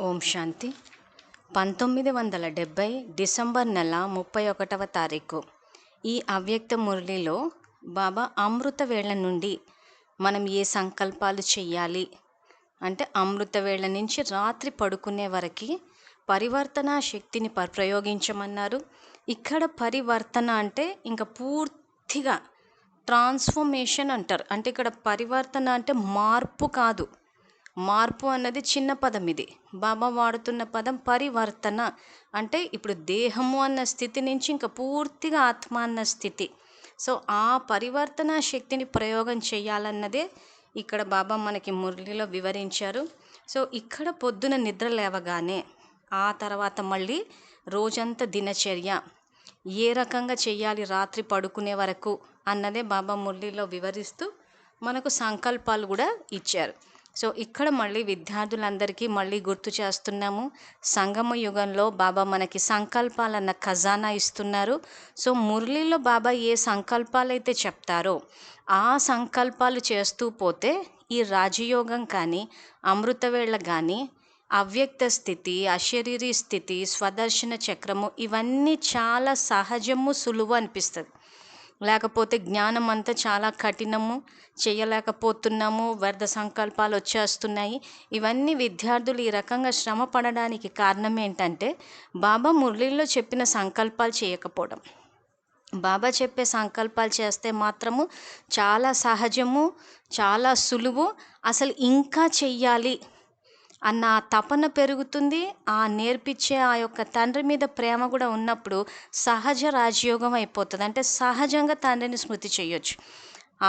ఓం శాంతి. 1970 December నెల 31వ తారీఖు. ఈ అవ్యక్త మురళిలో బాబా అమృత వేళ నుండి మనం ఏ సంకల్పాలు చెయ్యాలి అంటే అమృత వేళ నుంచి రాత్రి పడుకునే వరకు పరివర్తన శక్తిని ప్రయోగించమన్నారు. ఇక్కడ పరివర్తన అంటే ఇంకా పూర్తిగా ట్రాన్స్ఫర్మేషన్ అంటారు. అంటే ఇక్కడ పరివర్తన అంటే మార్పు కాదు. మార్పు అన్నది చిన్న పదం. ఇది బాబా వాడుతున్న పదం పరివర్తన. అంటే ఇప్పుడు దేహము అన్న స్థితి నుంచి ఇంకా పూర్తిగా ఆత్మ అన్న స్థితి. సో ఆ పరివర్తన శక్తిని ప్రయోగం చేయాలన్నదే ఇక్కడ బాబా మనకి మురళిలో వివరించారు. సో ఇక్కడ పొద్దున నిద్ర లేవగానే ఆ తర్వాత మళ్ళీ రోజంతా దినచర్య ఏ రకంగా చేయాలి రాత్రి పడుకునే వరకు అన్నదే బాబా మురళిలో వివరిస్తూ మనకు సంకల్పాలు కూడా ఇచ్చారు. సో ఇక్కడ మళ్ళీ విద్యార్థులందరికీ మళ్ళీ గుర్తు చేస్తున్నాము, సంగమ యుగంలో బాబా మనకి సంకల్పాలన్న ఖజానా ఇస్తున్నారు. సో మురళిలో బాబా ఏ సంకల్పాలు అయితే చెప్తారో ఆ సంకల్పాలు చేస్తూ పోతే ఈ రాజయోగం కానీ అమృతవేళ కానీ అవ్యక్త స్థితి, అశరీరీ స్థితి, స్వదర్శన చక్రము ఇవన్నీ చాలా సహజము, సులువు అనిపిస్తుంది. లేకపోతే జ్ఞానం అంతా చాలా కఠినము, చేయలేకపోతున్నాము, వ్యర్థ సంకల్పాలు వచ్చేస్తున్నాయి. ఇవన్నీ విద్యార్థులు ఈ రకంగా శ్రమ పడడానికి కారణం ఏంటంటే బాబా మురళిలో చెప్పిన సంకల్పాలు చేయకపోవడం. బాబా చెప్పే సంకల్పాలు చేస్తే మాత్రము చాలా సహజము, చాలా సులువు, అసలు ఇంకా చెయ్యాలి అన్న తపన పెరుగుతుంది. ఆ నేర్పించే ఆ యొక్క తండ్రి మీద ప్రేమ కూడా ఉన్నప్పుడు సహజ రాజయోగం అయిపోతుంది. అంటే సహజంగా తండ్రిని స్మృతి చేయొచ్చు.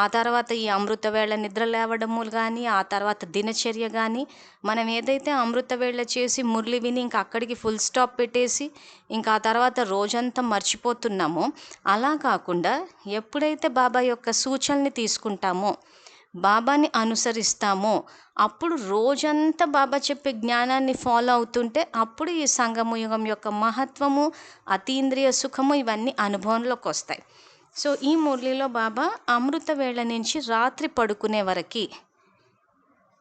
ఆ తర్వాత ఈ అమృతవేళ నిద్ర లేవడము కానీ ఆ తర్వాత దినచర్య కానీ మనం ఏదైతే అమృతవేళ చేసి మురళి విని ఇంకా అక్కడికి ఫుల్ స్టాప్ పెట్టేసి ఇంకా ఆ తర్వాత రోజంతా మర్చిపోతున్నామో అలా కాకుండా ఎప్పుడైతే బాబా యొక్క సూచనల్ని తీసుకుంటామో, బాబాని అనుసరిస్తామో అప్పుడు రోజంతా బాబా చెప్పే జ్ఞానాన్ని ఫాలో అవుతుంటే అప్పుడు ఈ సంగమయుగం యొక్క మహత్వము, అతీంద్రియ సుఖము ఇవన్నీ అనుభవంలోకి వస్తాయి. సో ఈ మురళిలో బాబా అమృత వేళ నుంచి రాత్రి పడుకునే వరకు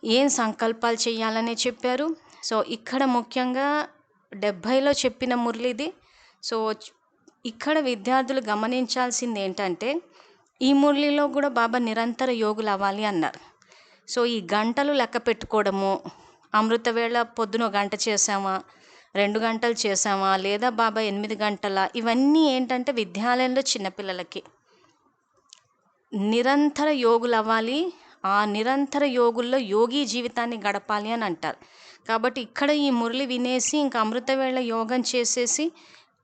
ఏం సంకల్పాలు చేయాలని చెప్పారు. సో ఇక్కడ ముఖ్యంగా 70లో చెప్పిన మురళిది. సో ఇక్కడ విద్యార్థులు గమనించాల్సింది ఏంటంటే ఈ మురళిలో కూడా బాబా నిరంతర యోగులు అవ్వాలి అన్నారు. సో ఈ గంటలు లెక్క పెట్టుకోవడము, అమృతవేళ పొద్దున గంట చేసామా, 2 గంటలు చేసామా, లేదా బాబా 8 గంటల, ఇవన్నీ ఏంటంటే విద్యాలయంలో చిన్నపిల్లలకి నిరంతర యోగులు అవ్వాలి. ఆ నిరంతర యోగుల్లో యోగి జీవితాన్ని గడపాలి అని అంటారు. కాబట్టి ఇక్కడ ఈ మురళి వినేసి ఇంకా అమృతవేళ యోగం చేసేసి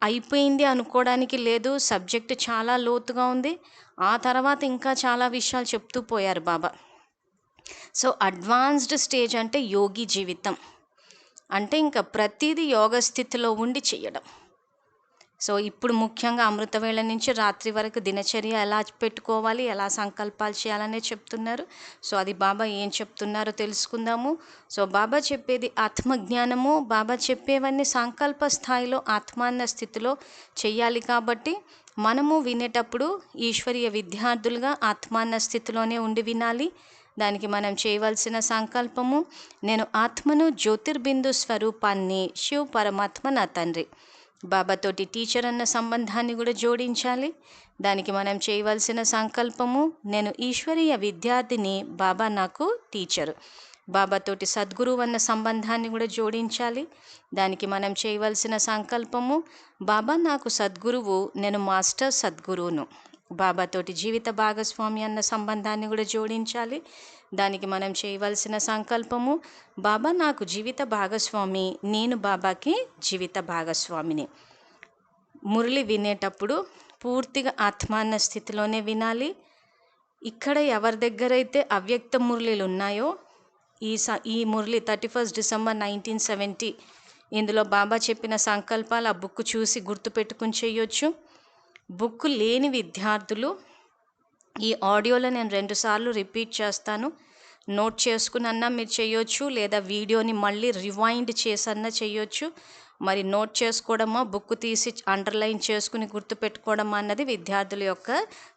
అయిపోయింది అనుకోవడానికి లేదు. సబ్జెక్టు చాలా లోతుగా ఉంది. ఆ తర్వాత ఇంకా చాలా విషయాలు చెప్తూ పోయారు బాబా. సో అడ్వాన్స్డ్ స్టేజ్ అంటే యోగి జీవితం అంటే ఇంకా ప్రతిదీ యోగ స్థితిలో ఉండి చేయడం. సో ఇప్పుడు ముఖ్యంగా అమృతవేళ నుంచి రాత్రి వరకు దినచర్య ఎలా పెట్టుకోవాలి, ఎలా సంకల్పాలు చేయాలనే చెప్తున్నారు. సో అది బాబా ఏం చెప్తున్నారో తెలుసుకుందాము. సో బాబా చెప్పేది ఆత్మజ్ఞానము. బాబా చెప్పేవన్నీ సంకల్ప స్థాయిలో ఆత్మాన్న స్థితిలో చెయ్యాలి. కాబట్టి మనము వినేటప్పుడు ఈశ్వరీయ విద్యార్థులుగా ఆత్మాన్న స్థితిలోనే ఉండి వినాలి. దానికి మనం చేయవలసిన సంకల్పము, నేను ఆత్మను, జ్యోతిర్బిందు స్వరూపాన్ని, శివ పరమాత్మ నా తండ్రి. బాబాతోటి టీచర్ అన్న సంబంధాన్ని కూడా జోడించాలి. దానికి మనం చేయవలసిన సంకల్పము, నేను ఈశ్వరీయ విద్యార్థిని, బాబా నాకు టీచరు. బాబాతోటి సద్గురువు అన్న సంబంధాన్ని కూడా జోడించాలి. దానికి మనం చేయవలసిన సంకల్పము, బాబా నాకు సద్గురువు, నేను మాస్టర్ సద్గురువును. బాబాతోటి జీవిత భాగస్వామి అన్న సంబంధాన్ని కూడా జోడించాలి. దానికి మనం చేయవలసిన సంకల్పము, బాబా నాకు జీవిత భాగస్వామి, నేను బాబాకి జీవిత భాగస్వామిని. మురళి వినేటప్పుడు పూర్తిగా ఆత్మాన్న స్థితిలోనే వినాలి. ఇక్కడ ఎవరి దగ్గర అయితే అవ్యక్త మురళిలు ఉన్నాయో ఈ మురళి 31 డిసెంబర్ 1970 ఇందులో బాబా చెప్పిన సంకల్పాలు ఆ బుక్ చూసి గుర్తుపెట్టుకుని చేయొచ్చు. బుక్ లేని విద్యార్థులు ఈ ఆడియోలో నేను 2 సార్లు రిపీట్ చేస్తాను, నోట్ చేసుకునన్నా మీరు చేయొచ్చు, లేదా వీడియోని మళ్ళీ రివైండ్ చేసన్నా చేయొచ్చు. మరి నోట్ చేసుకోవడమా, బుక్ తీసి అండర్లైన్ చేసుకుని గుర్తుపెట్టుకోవడమా అన్నది విద్యార్థుల యొక్క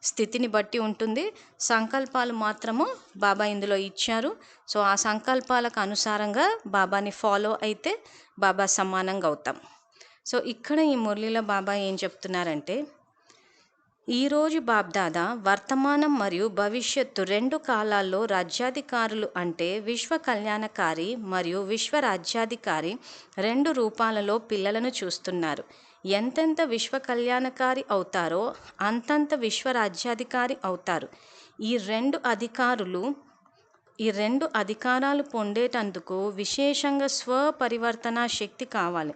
స్థితిని బట్టి ఉంటుంది. సంకల్పాలు మాత్రము బాబా ఇందులో ఇచ్చారు. సో ఆ సంకల్పాలకు అనుసారంగా బాబాని ఫాలో అయితే బాబా సమానంగా అవుతాం. సో ఇక్కడ ఈ మురళిలో బాబా ఏం చెప్తున్నారంటే, ఈరోజు బాబ్దాదా వర్తమానం మరియు భవిష్యత్తు 2 కాలాల్లో రాజ్యాధికారులు అంటే విశ్వ కళ్యాణకారి మరియు విశ్వ రాజ్యాధికారి 2 రూపాలలో పిల్లలను చూస్తున్నారు. ఎంతెంత విశ్వ కళ్యాణకారి అవుతారో అంతంత విశ్వ రాజ్యాధికారి అవుతారు. ఈ రెండు అధికారాలు పొందేటందుకు విశేషంగా స్వపరివర్తన శక్తి కావాలి.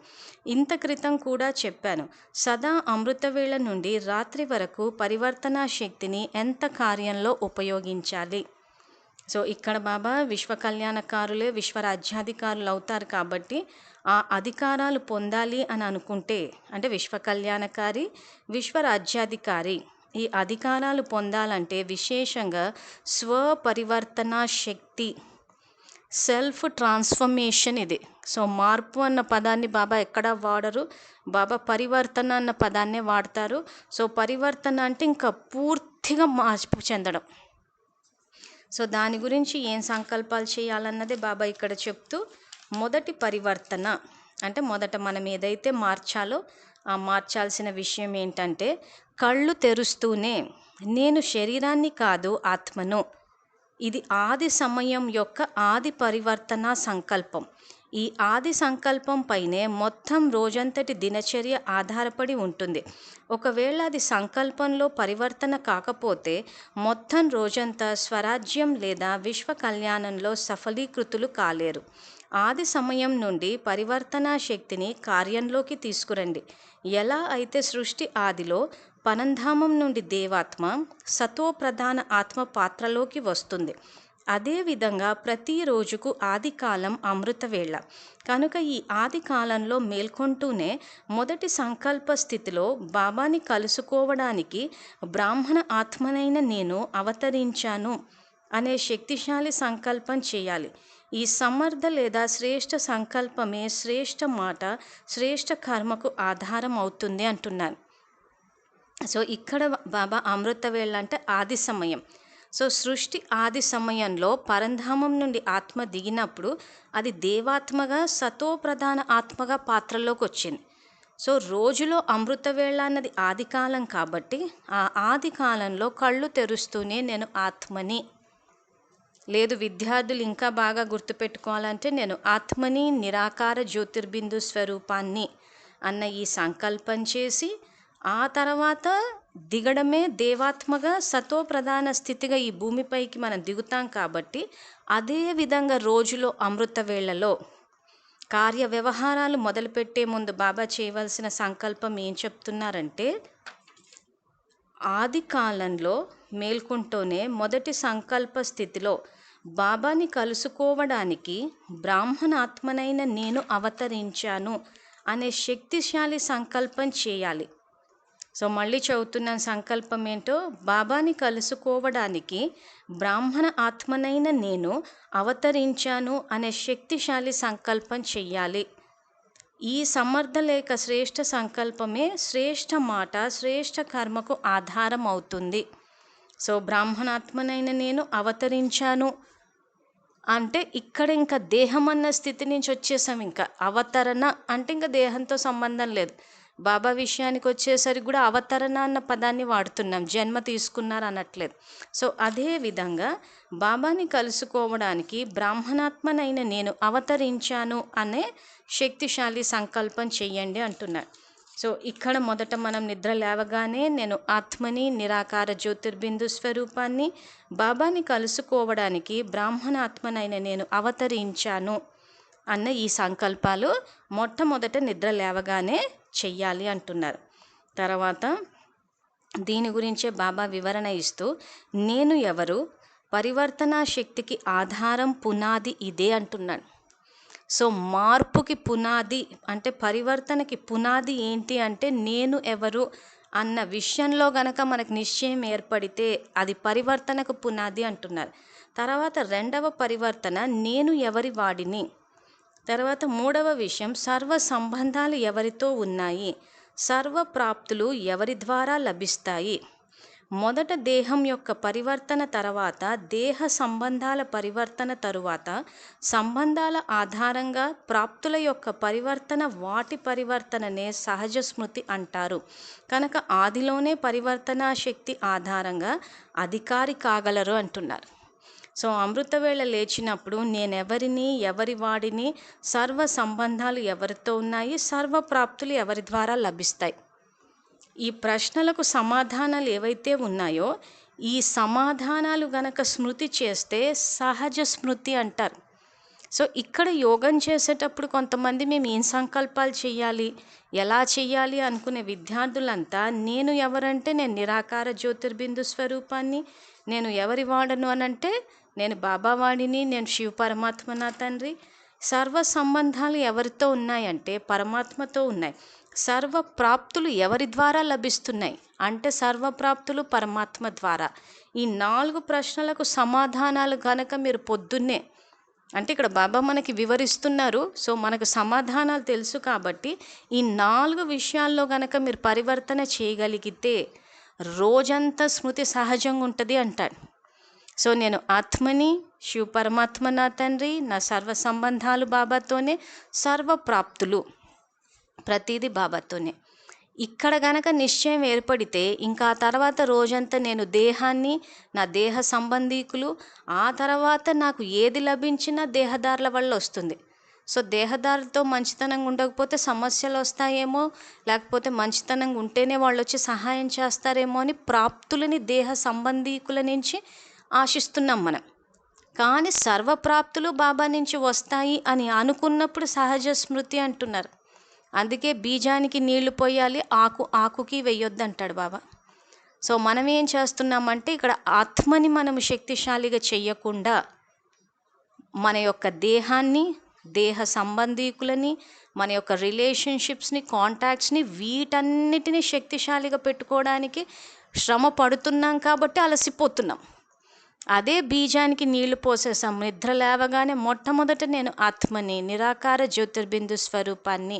ఇంత క్రితం కూడా చెప్పాను, సదా అమృతవేళ నుండి రాత్రి వరకు పరివర్తన శక్తిని ఎంత కార్యంలో ఉపయోగించాలి. సో ఇక్కడ బాబా విశ్వ కళ్యాణకారులే విశ్వ రాజ్యాధికారులు అవుతారు కాబట్టి ఆ అధికారాలు పొందాలి అని అనుకుంటే, అంటే విశ్వ కళ్యాణకారి విశ్వ రాజ్యాధికారి ఈ అధికారాలు పొందాలంటే విశేషంగా స్వపరివర్తన శక్తి, సెల్ఫ్ ట్రాన్స్ఫర్మేషన్ ఇది. సో మార్పు అన్న పదాన్ని బాబా ఎక్కడా వాడరు, బాబా పరివర్తన అన్న పదాన్నే వాడతారు. సో పరివర్తన అంటే ఇంకా పూర్తిగా మార్పు చెందడం. సో దాని గురించి ఏం సంకల్పాలు చేయాలన్నదే బాబా ఇక్కడ చెప్తూ, మొదటి పరివర్తన అంటే మొదట మనం ఏదైతే మార్చాలో ఆ మార్చాల్సిన విషయం ఏంటంటే, కళ్ళు తెరుస్తూనే నేను శరీరాన్ని కాదు ఆత్మను. ఇది ఆది సమయం యొక్క ఆది పరివర్తన సంకల్పం. ఈ ఆది సంకల్పం పైనే మొత్తం రోజంతటి దినచర్య ఆధారపడి ఉంటుంది. ఒకవేళ అది సంకల్పంలో పరివర్తన కాకపోతే మొత్తం రోజంతా స్వరాజ్యం లేదా విశ్వ కళ్యాణంలో సఫలీకృతులు కాలేరు. ఆది సమయం నుండి పరివర్తన శక్తిని కార్యంలోకి తీసుకురండి. ఎలా అయితే సృష్టి ఆదిలో పరంధామం నుండి దేవాత్మ సతో ప్రధాన ఆత్మ పాత్రలోకి వస్తుంది, అదేవిధంగా ప్రతి రోజుకు ఆది కాలం అమృతవేళ. కనుక ఈ ఆది కాలంలో మేల్కొంటూనే మొదటి సంకల్ప స్థితిలో బాబాని కలుసుకోవడానికి బ్రాహ్మణ ఆత్మనైన నేను అవతరించాను అనే శక్తిశాలి సంకల్పం చేయాలి. ఈ సమర్థ లేదా శ్రేష్ఠ సంకల్పమే శ్రేష్ఠ మాట, శ్రేష్ఠ కర్మకు ఆధారం అవుతుంది అంటున్నాను. సో ఇక్కడ బాబా అమృతవేళ అంటే ఆది సమయం. సో సృష్టి ఆది సమయంలో పరంధామం నుండి ఆత్మ దిగినప్పుడు అది దేవాత్మగా సతో ప్రధాన ఆత్మగా పాత్రలోకి వచ్చింది. సో రోజులో అమృతవేళ అన్నది ఆది కాలం కాబట్టి ఆ ఆది కాలంలో కళ్ళు తెరుస్తూనే నేను ఆత్మని, లేదు విద్యార్థులు ఇంకా బాగా గుర్తుపెట్టుకోవాలంటే నేను ఆత్మని నిరాకార జ్యోతిర్బిందు స్వరూపాన్ని అన్న ఈ సంకల్పం చేసి ఆ తర్వాత దిగడమే దేవాత్మగా సతో ప్రధాన స్థితిగా ఈ భూమిపైకి మనం దిగుతాం. కాబట్టి అదే విధంగా రోజులో అమృత వేళలో కార్య వ్యవహారాలు మొదలుపెట్టే ముందు బాబా చేయవలసిన సంకల్పం ఏం చెప్తున్నారంటే, ఆది కాలంలో మేల్కొంటూనే మొదటి సంకల్ప స్థితిలో బాబాని కలుసుకోవడానికి బ్రాహ్మణాత్మనైన నేను అవతరించాను అనే శక్తిశాలి సంకల్పం చేయాలి. సో మళ్ళీ చదువుతున్న సంకల్పం ఏంటో, బాబాని కలుసుకోవడానికి బ్రాహ్మణ ఆత్మనైన నేను అవతరించాను అనే శక్తిశాలి సంకల్పం చెయ్యాలి. ఈ సమర్థ లేక శ్రేష్ఠ సంకల్పమే శ్రేష్ఠ మాట, శ్రేష్ఠ కర్మకు ఆధారం అవుతుంది. సో బ్రాహ్మణాత్మనైన నేను అవతరించాను అంటే ఇక్కడ ఇంకా దేహం అన్న స్థితి నుంచి వచ్చేసాం. ఇంకా అవతరణ అంటే ఇంకా దేహంతో సంబంధం లేదు. బాబా విషయానికి వచ్చేసరికి కూడా అవతరణ అన్న పదాన్ని వాడుతున్నాం, జన్మ తీసుకున్నారు అనట్లేదు. సో అదే విధంగా బాబాని కలుసుకోవడానికి బ్రాహ్మణాత్మనైన నేను అవతరించాను అనే శక్తిశాలి సంకల్పం చెయ్యండి అంటున్నాడు. సో ఇక్కడ మొదట మనం నిద్ర లేవగానే నేను ఆత్మని నిరాకార జ్యోతిర్బిందు స్వరూపాన్ని, బాబాని కలుసుకోవడానికి బ్రాహ్మణాత్మనైన నేను అవతరించాను అన్న ఈ సంకల్పాలు మొట్టమొదట నిద్ర లేవగానే చెయ్యాలి అంటున్నారు. తర్వాత దీని గురించే బాబా వివరణ ఇస్తూ, నేను ఎవరు, పరివర్తనా శక్తికి ఆధారం పునాది ఇదే అంటున్నాడు. సో మార్పుకి పునాది అంటే పరివర్తనకి పునాది ఏంటి అంటే నేను ఎవరు అన్న విషయంలో గనక మనకు నిశ్చయం ఏర్పడితే అది పరివర్తనకు పునాది అంటున్నారు. తర్వాత రెండవ పరివర్తన నేను ఎవరి వాడిని. తర్వాత మూడవ విషయం, సర్వ సంబంధాలు ఎవరితో ఉన్నాయి, సర్వ ప్రాప్తులు ఎవరి ద్వారా లభిస్తాయి. మొదట దేహం యొక్క పరివర్తన తర్వాత దేహ సంబంధాల పరివర్తన తరువాత సంబంధాల ఆధారంగా ప్రాప్తుల యొక్క పరివర్తన, వాటి పరివర్తననే సహజ స్మృతి అంటారు. కనుక ఆదిలోనే పరివర్తనా శక్తి ఆధారంగా అధికారి కాగలరు అంటున్నారు. సో అమృతవేళ లేచినప్పుడు నేనెవరిని, ఎవరి వాడిని, సర్వ సంబంధాలు ఎవరితో ఉన్నాయి, సర్వ ప్రాప్తులు ఎవరి ద్వారా లభిస్తాయి. ఈ ప్రశ్నలకు సమాధానాలు ఏవైతే ఉన్నాయో ఈ సమాధానాలు గనక స్మృతి చేస్తే సహజ స్మృతి అంటారు. సో ఇక్కడ యోగం చేసేటప్పుడు కొంతమంది మేము ఏం సంకల్పాలు చేయాలి, ఎలా చేయాలి అనుకునే విద్యార్థులంతా నేను ఎవరంటే నేను నిరాకార జ్యోతిర్బిందు స్వరూపాన్ని, నేను ఎవరి వాడను అనంటే నేను బాబా వాడిని, నేను శివ పరమాత్మ నా తండ్రి. సర్వ సంబంధాలు ఎవరితో ఉన్నాయంటే పరమాత్మతో ఉన్నాయి. సర్వ ప్రాప్తులు ఎవరి ద్వారా లభిస్తున్నాయి అంటే సర్వప్రాప్తులు పరమాత్మ ద్వారా. ఈ 4 ప్రశ్నలకు సమాధానాలు కనుక మీరు పొద్దున్నే, అంటే ఇక్కడ బాబా మనకి వివరిస్తున్నారు, సో మనకు సమాధానాలు తెలుసు కాబట్టి ఈ 4 విషయాల్లో కనుక మీరు పరివర్తన చేయగలిగితే రోజంతా స్మృతి సహజంగా ఉంటుంది అంటాడు. సో నేను ఆత్మని, శివ పరమాత్మ నా తండ్రి, నా సర్వ సంబంధాలు బాబాతోనే, సర్వ ప్రాప్తులు ప్రతిదీ బాబాతోనే. ఇక్కడ గనక నిశ్చయం ఏర్పడితే ఇంకా తర్వాత రోజంతా నేను దేహాన్ని, నా దేహ సంబంధీకులు, ఆ తర్వాత నాకు ఏది లభించినా దేహదారుల వల్ల వస్తుంది. సో దేహదారులతో మంచితనంగా ఉండకపోతే సమస్యలు వస్తాయేమో, లేకపోతే మంచితనంగా ఉంటేనే వాళ్ళు వచ్చి సహాయం చేస్తారేమో అని ప్రాప్తులని దేహ సంబంధీకుల నుంచి ఆశిస్తున్నాం మనం. కానీ సర్వప్రాప్తులు బాబా నుంచి వస్తాయి అని అనుకున్నప్పుడు సహజ స్మృతి అంటున్నారు. అందుకే బీజానికి నీళ్లు పోయాలి, ఆకుకి వెయ్యొద్దు అంటాడు బాబా. సో మనం ఏం చేస్తున్నామంటే ఇక్కడ ఆత్మని మనము శక్తిశాలిగా చెయ్యకుండా మన యొక్క దేహాన్ని, దేహ సంబంధీకులని, మన యొక్క రిలేషన్షిప్స్ని, కాంటాక్ట్స్ని, వీటన్నిటిని శక్తిశాలిగా పెట్టుకోవడానికి శ్రమ పడుతున్నాం కాబట్టి అలసిపోతున్నాం. అదే బీజానికి నీళ్లు పోసేసాం. నిద్ర లేవగానే మొట్టమొదట నేను ఆత్మని, నిరాకార జ్యోతిర్బిందు స్వరూపాన్ని,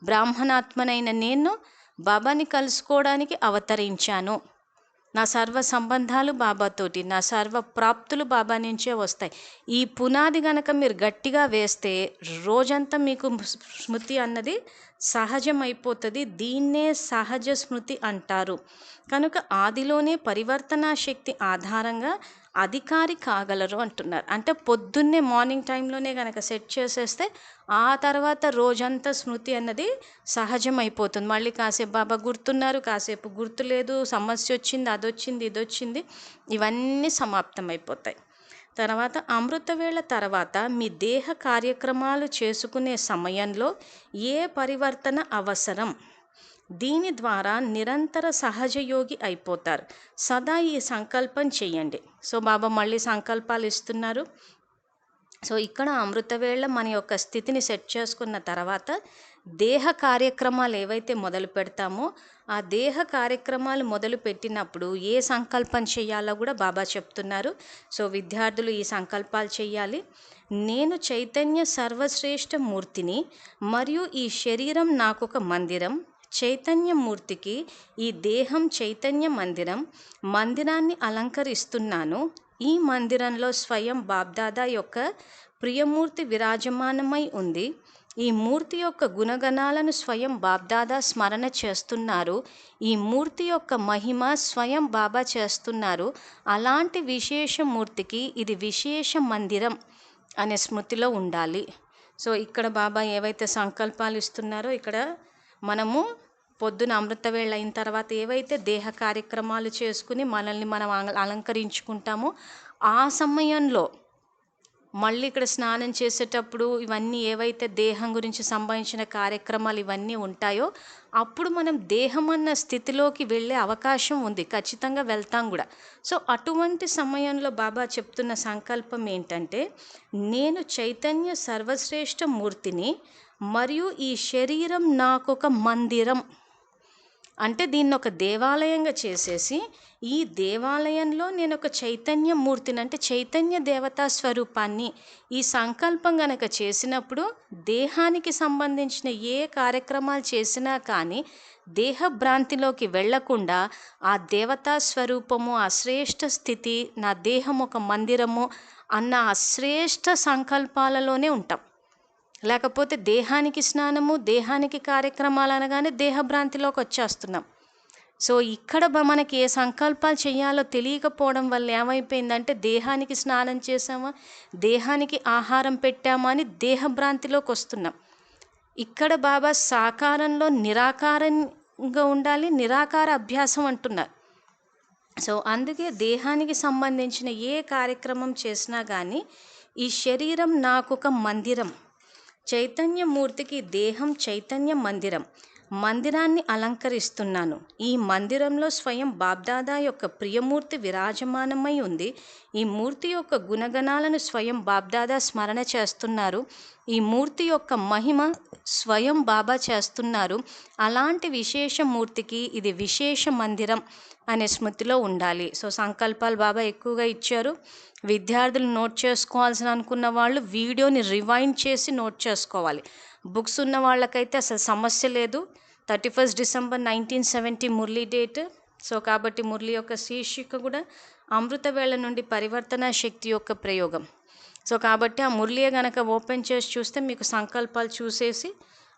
బ్రాహ్మణాత్మనైన నేను బాబాని కలుసుకోవడానికి అవతరించాను. నా సర్వ సంబంధాలు బాబాతోటి, నా సర్వ ప్రాప్తులు బాబా నుంచే వస్తాయి. ఈ పునాది గనక మీరు గట్టిగా వేస్తే రోజంతా మీకు స్మృతి అన్నది సహజమైపోతుంది. దీన్నే సహజ స్మృతి అంటారు. కనుక ఆదిలోనే పరివర్తనా శక్తి ఆధారంగా అధికారి కాగలరు అంటున్నారు. అంటే పొద్దున్నే మార్నింగ్ టైంలోనే కనుక సెట్ చేసేస్తే ఆ తర్వాత రోజంతా స్మృతి అన్నది సహజమైపోతుంది. మళ్ళీ కాసేపు బాబా గుర్తున్నారు, కాసేపు గుర్తులేదు, సమస్య వచ్చింది, అదొచ్చింది, ఇదొచ్చింది, ఇవన్నీ సమాప్తమైపోతాయి. తర్వాత అమృతవేళ తర్వాత మీ దేహ కార్యక్రమాలు చేసుకునే సమయంలో ఏ పరివర్తన అవసరం, దీని ద్వారా నిరంతర సహజయోగి అయిపోతారు. సదా ఈ సంకల్పం చేయండి. సో బాబా మళ్ళీ సంకల్పాలు ఇస్తున్నారు. సో ఇక్కడ అమృతవేళ మన యొక్క స్థితిని సెట్ చేసుకున్న తర్వాత దేహ కార్యక్రమాలు ఏవైతే మొదలు పెడతామో ఆ దేహ కార్యక్రమాలు మొదలు పెట్టినప్పుడు ఏ సంకల్పం చేయాలో కూడా బాబా చెప్తున్నారు. సో విద్యార్థులు ఈ సంకల్పాలు చేయాలి. నేను చైతన్య సర్వశ్రేష్ఠ మూర్తిని మరియు ఈ శరీరం నాకొక మందిరం. చైతన్యమూర్తికి ఈ దేహం చైతన్య మందిరం. మందిరాన్ని అలంకరిస్తున్నాను. ఈ మందిరంలో స్వయం బాబ్దాదా యొక్క ప్రియమూర్తి విరాజమానమై ఉంది. ఈ మూర్తి యొక్క గుణగణాలను స్వయం బాబ్దాదా స్మరణ చేస్తున్నారు. ఈ మూర్తి యొక్క మహిమ స్వయం బాబా చేస్తున్నారు. అలాంటి విశేష మూర్తికి ఇది విశేష మందిరం అనే స్మృతిలో ఉండాలి. సో ఇక్కడ బాబా ఏవైతే సంకల్పాలు ఇస్తున్నారో ఇక్కడ మనము పొద్దున అమృతవేళ అయిన తర్వాత ఏవైతే దేహ కార్యక్రమాలు చేసుకుని మనల్ని మనం అలంకరించుకుంటామో ఆ సమయంలో మళ్ళీ ఇక్కడ స్నానం చేసేటప్పుడు ఇవన్నీ ఏవైతే దేహం గురించి సంబంధించిన కార్యక్రమాలు ఇవన్నీ ఉంటాయో అప్పుడు మనం దేహం అన్న స్థితిలోకి వెళ్ళే అవకాశం ఉంది, ఖచ్చితంగా వెళ్తాం కూడా. సో అటువంటి సమయంలో బాబా చెప్తున్న సంకల్పం ఏంటంటే నేను చైతన్య సర్వశ్రేష్ఠ మూర్తిని మరియు ఈ శరీరం నాకొక మందిరం అంటే దీన్ని ఒక దేవాలయంగా చేసేసి ఈ దేవాలయంలో నేను ఒక చైతన్య మూర్తిని అంటే చైతన్య దేవతా స్వరూపాన్ని ఈ సంకల్పం గనక చేసినప్పుడు దేహానికి సంబంధించిన ఏ కార్యక్రమాలు చేసినా కానీ దేహభ్రాంతిలోకి వెళ్లకుండా ఆ దేవతా స్వరూపము ఆ శ్రేష్ఠ స్థితి నా దేహం ఒక మందిరము అన్న ఆ శ్రేష్ఠ సంకల్పాలలోనే ఉంటాం. లేకపోతే దేహానికి స్నానము దేహానికి కార్యక్రమాలు అనగానే దేహభ్రాంతిలోకి వచ్చేస్తున్నాం. సో ఇక్కడ మనకి ఏ సంకల్పాలు చేయాలో తెలియకపోవడం వల్ల ఏమైపోయిందంటే దేహానికి స్నానం చేసామా దేహానికి ఆహారం పెట్టామా అని దేహభ్రాంతిలోకి వస్తున్నాం. ఇక్కడ బాబా సాకారంలో నిరాకారంగా ఉండాలి, నిరాకార అభ్యాసం అంటున్నారు. సో అందుకే దేహానికి సంబంధించిన ఏ కార్యక్రమం చేసినా కానీ ఈ శరీరం నాకొక మందిరం, చైతన్యమూర్తికి దేహం చైతన్య మందిరం, మందిరాన్ని అలంకరిస్తున్నాను. ఈ మందిరంలో స్వయం బాబ్దాదా యొక్క ప్రియమూర్తి విరాజమానమై ఉంది. ఈ మూర్తి యొక్క గుణగణాలను స్వయం బాబ్దాదా స్మరణ చేస్తున్నారు. ఈ మూర్తి యొక్క మహిమ స్వయం బాబా చేస్తున్నారు. అలాంటి విశేష మూర్తికి ఇది విశేష మందిరం అనే స్మృతిలో ఉండాలి. సో సంకల్పాలు బాబా ఎక్కువగా ఇచ్చారు. విద్యార్థులు నోట్ చేసుకోవాల్సిన అనుకున్న వాళ్ళు వీడియోని రివైండ్ చేసి నోట్ చేసుకోవాలి. బుక్స్ ఉన్న వాళ్ళకైతే అసలు సమస్య లేదు. 31 డిసెంబర్ 1970 మురళీ డేట్. సో కాబట్టి మురళి యొక్క శీర్షిక కూడా అమృత వేళ నుండి పరివర్తన శక్తి యొక్క ప్రయోగం. సో కాబట్టి ఆ మురళియే గనక ఓపెన్ చేసి చూస్తే మీకు సంకల్పాలు చూసేసి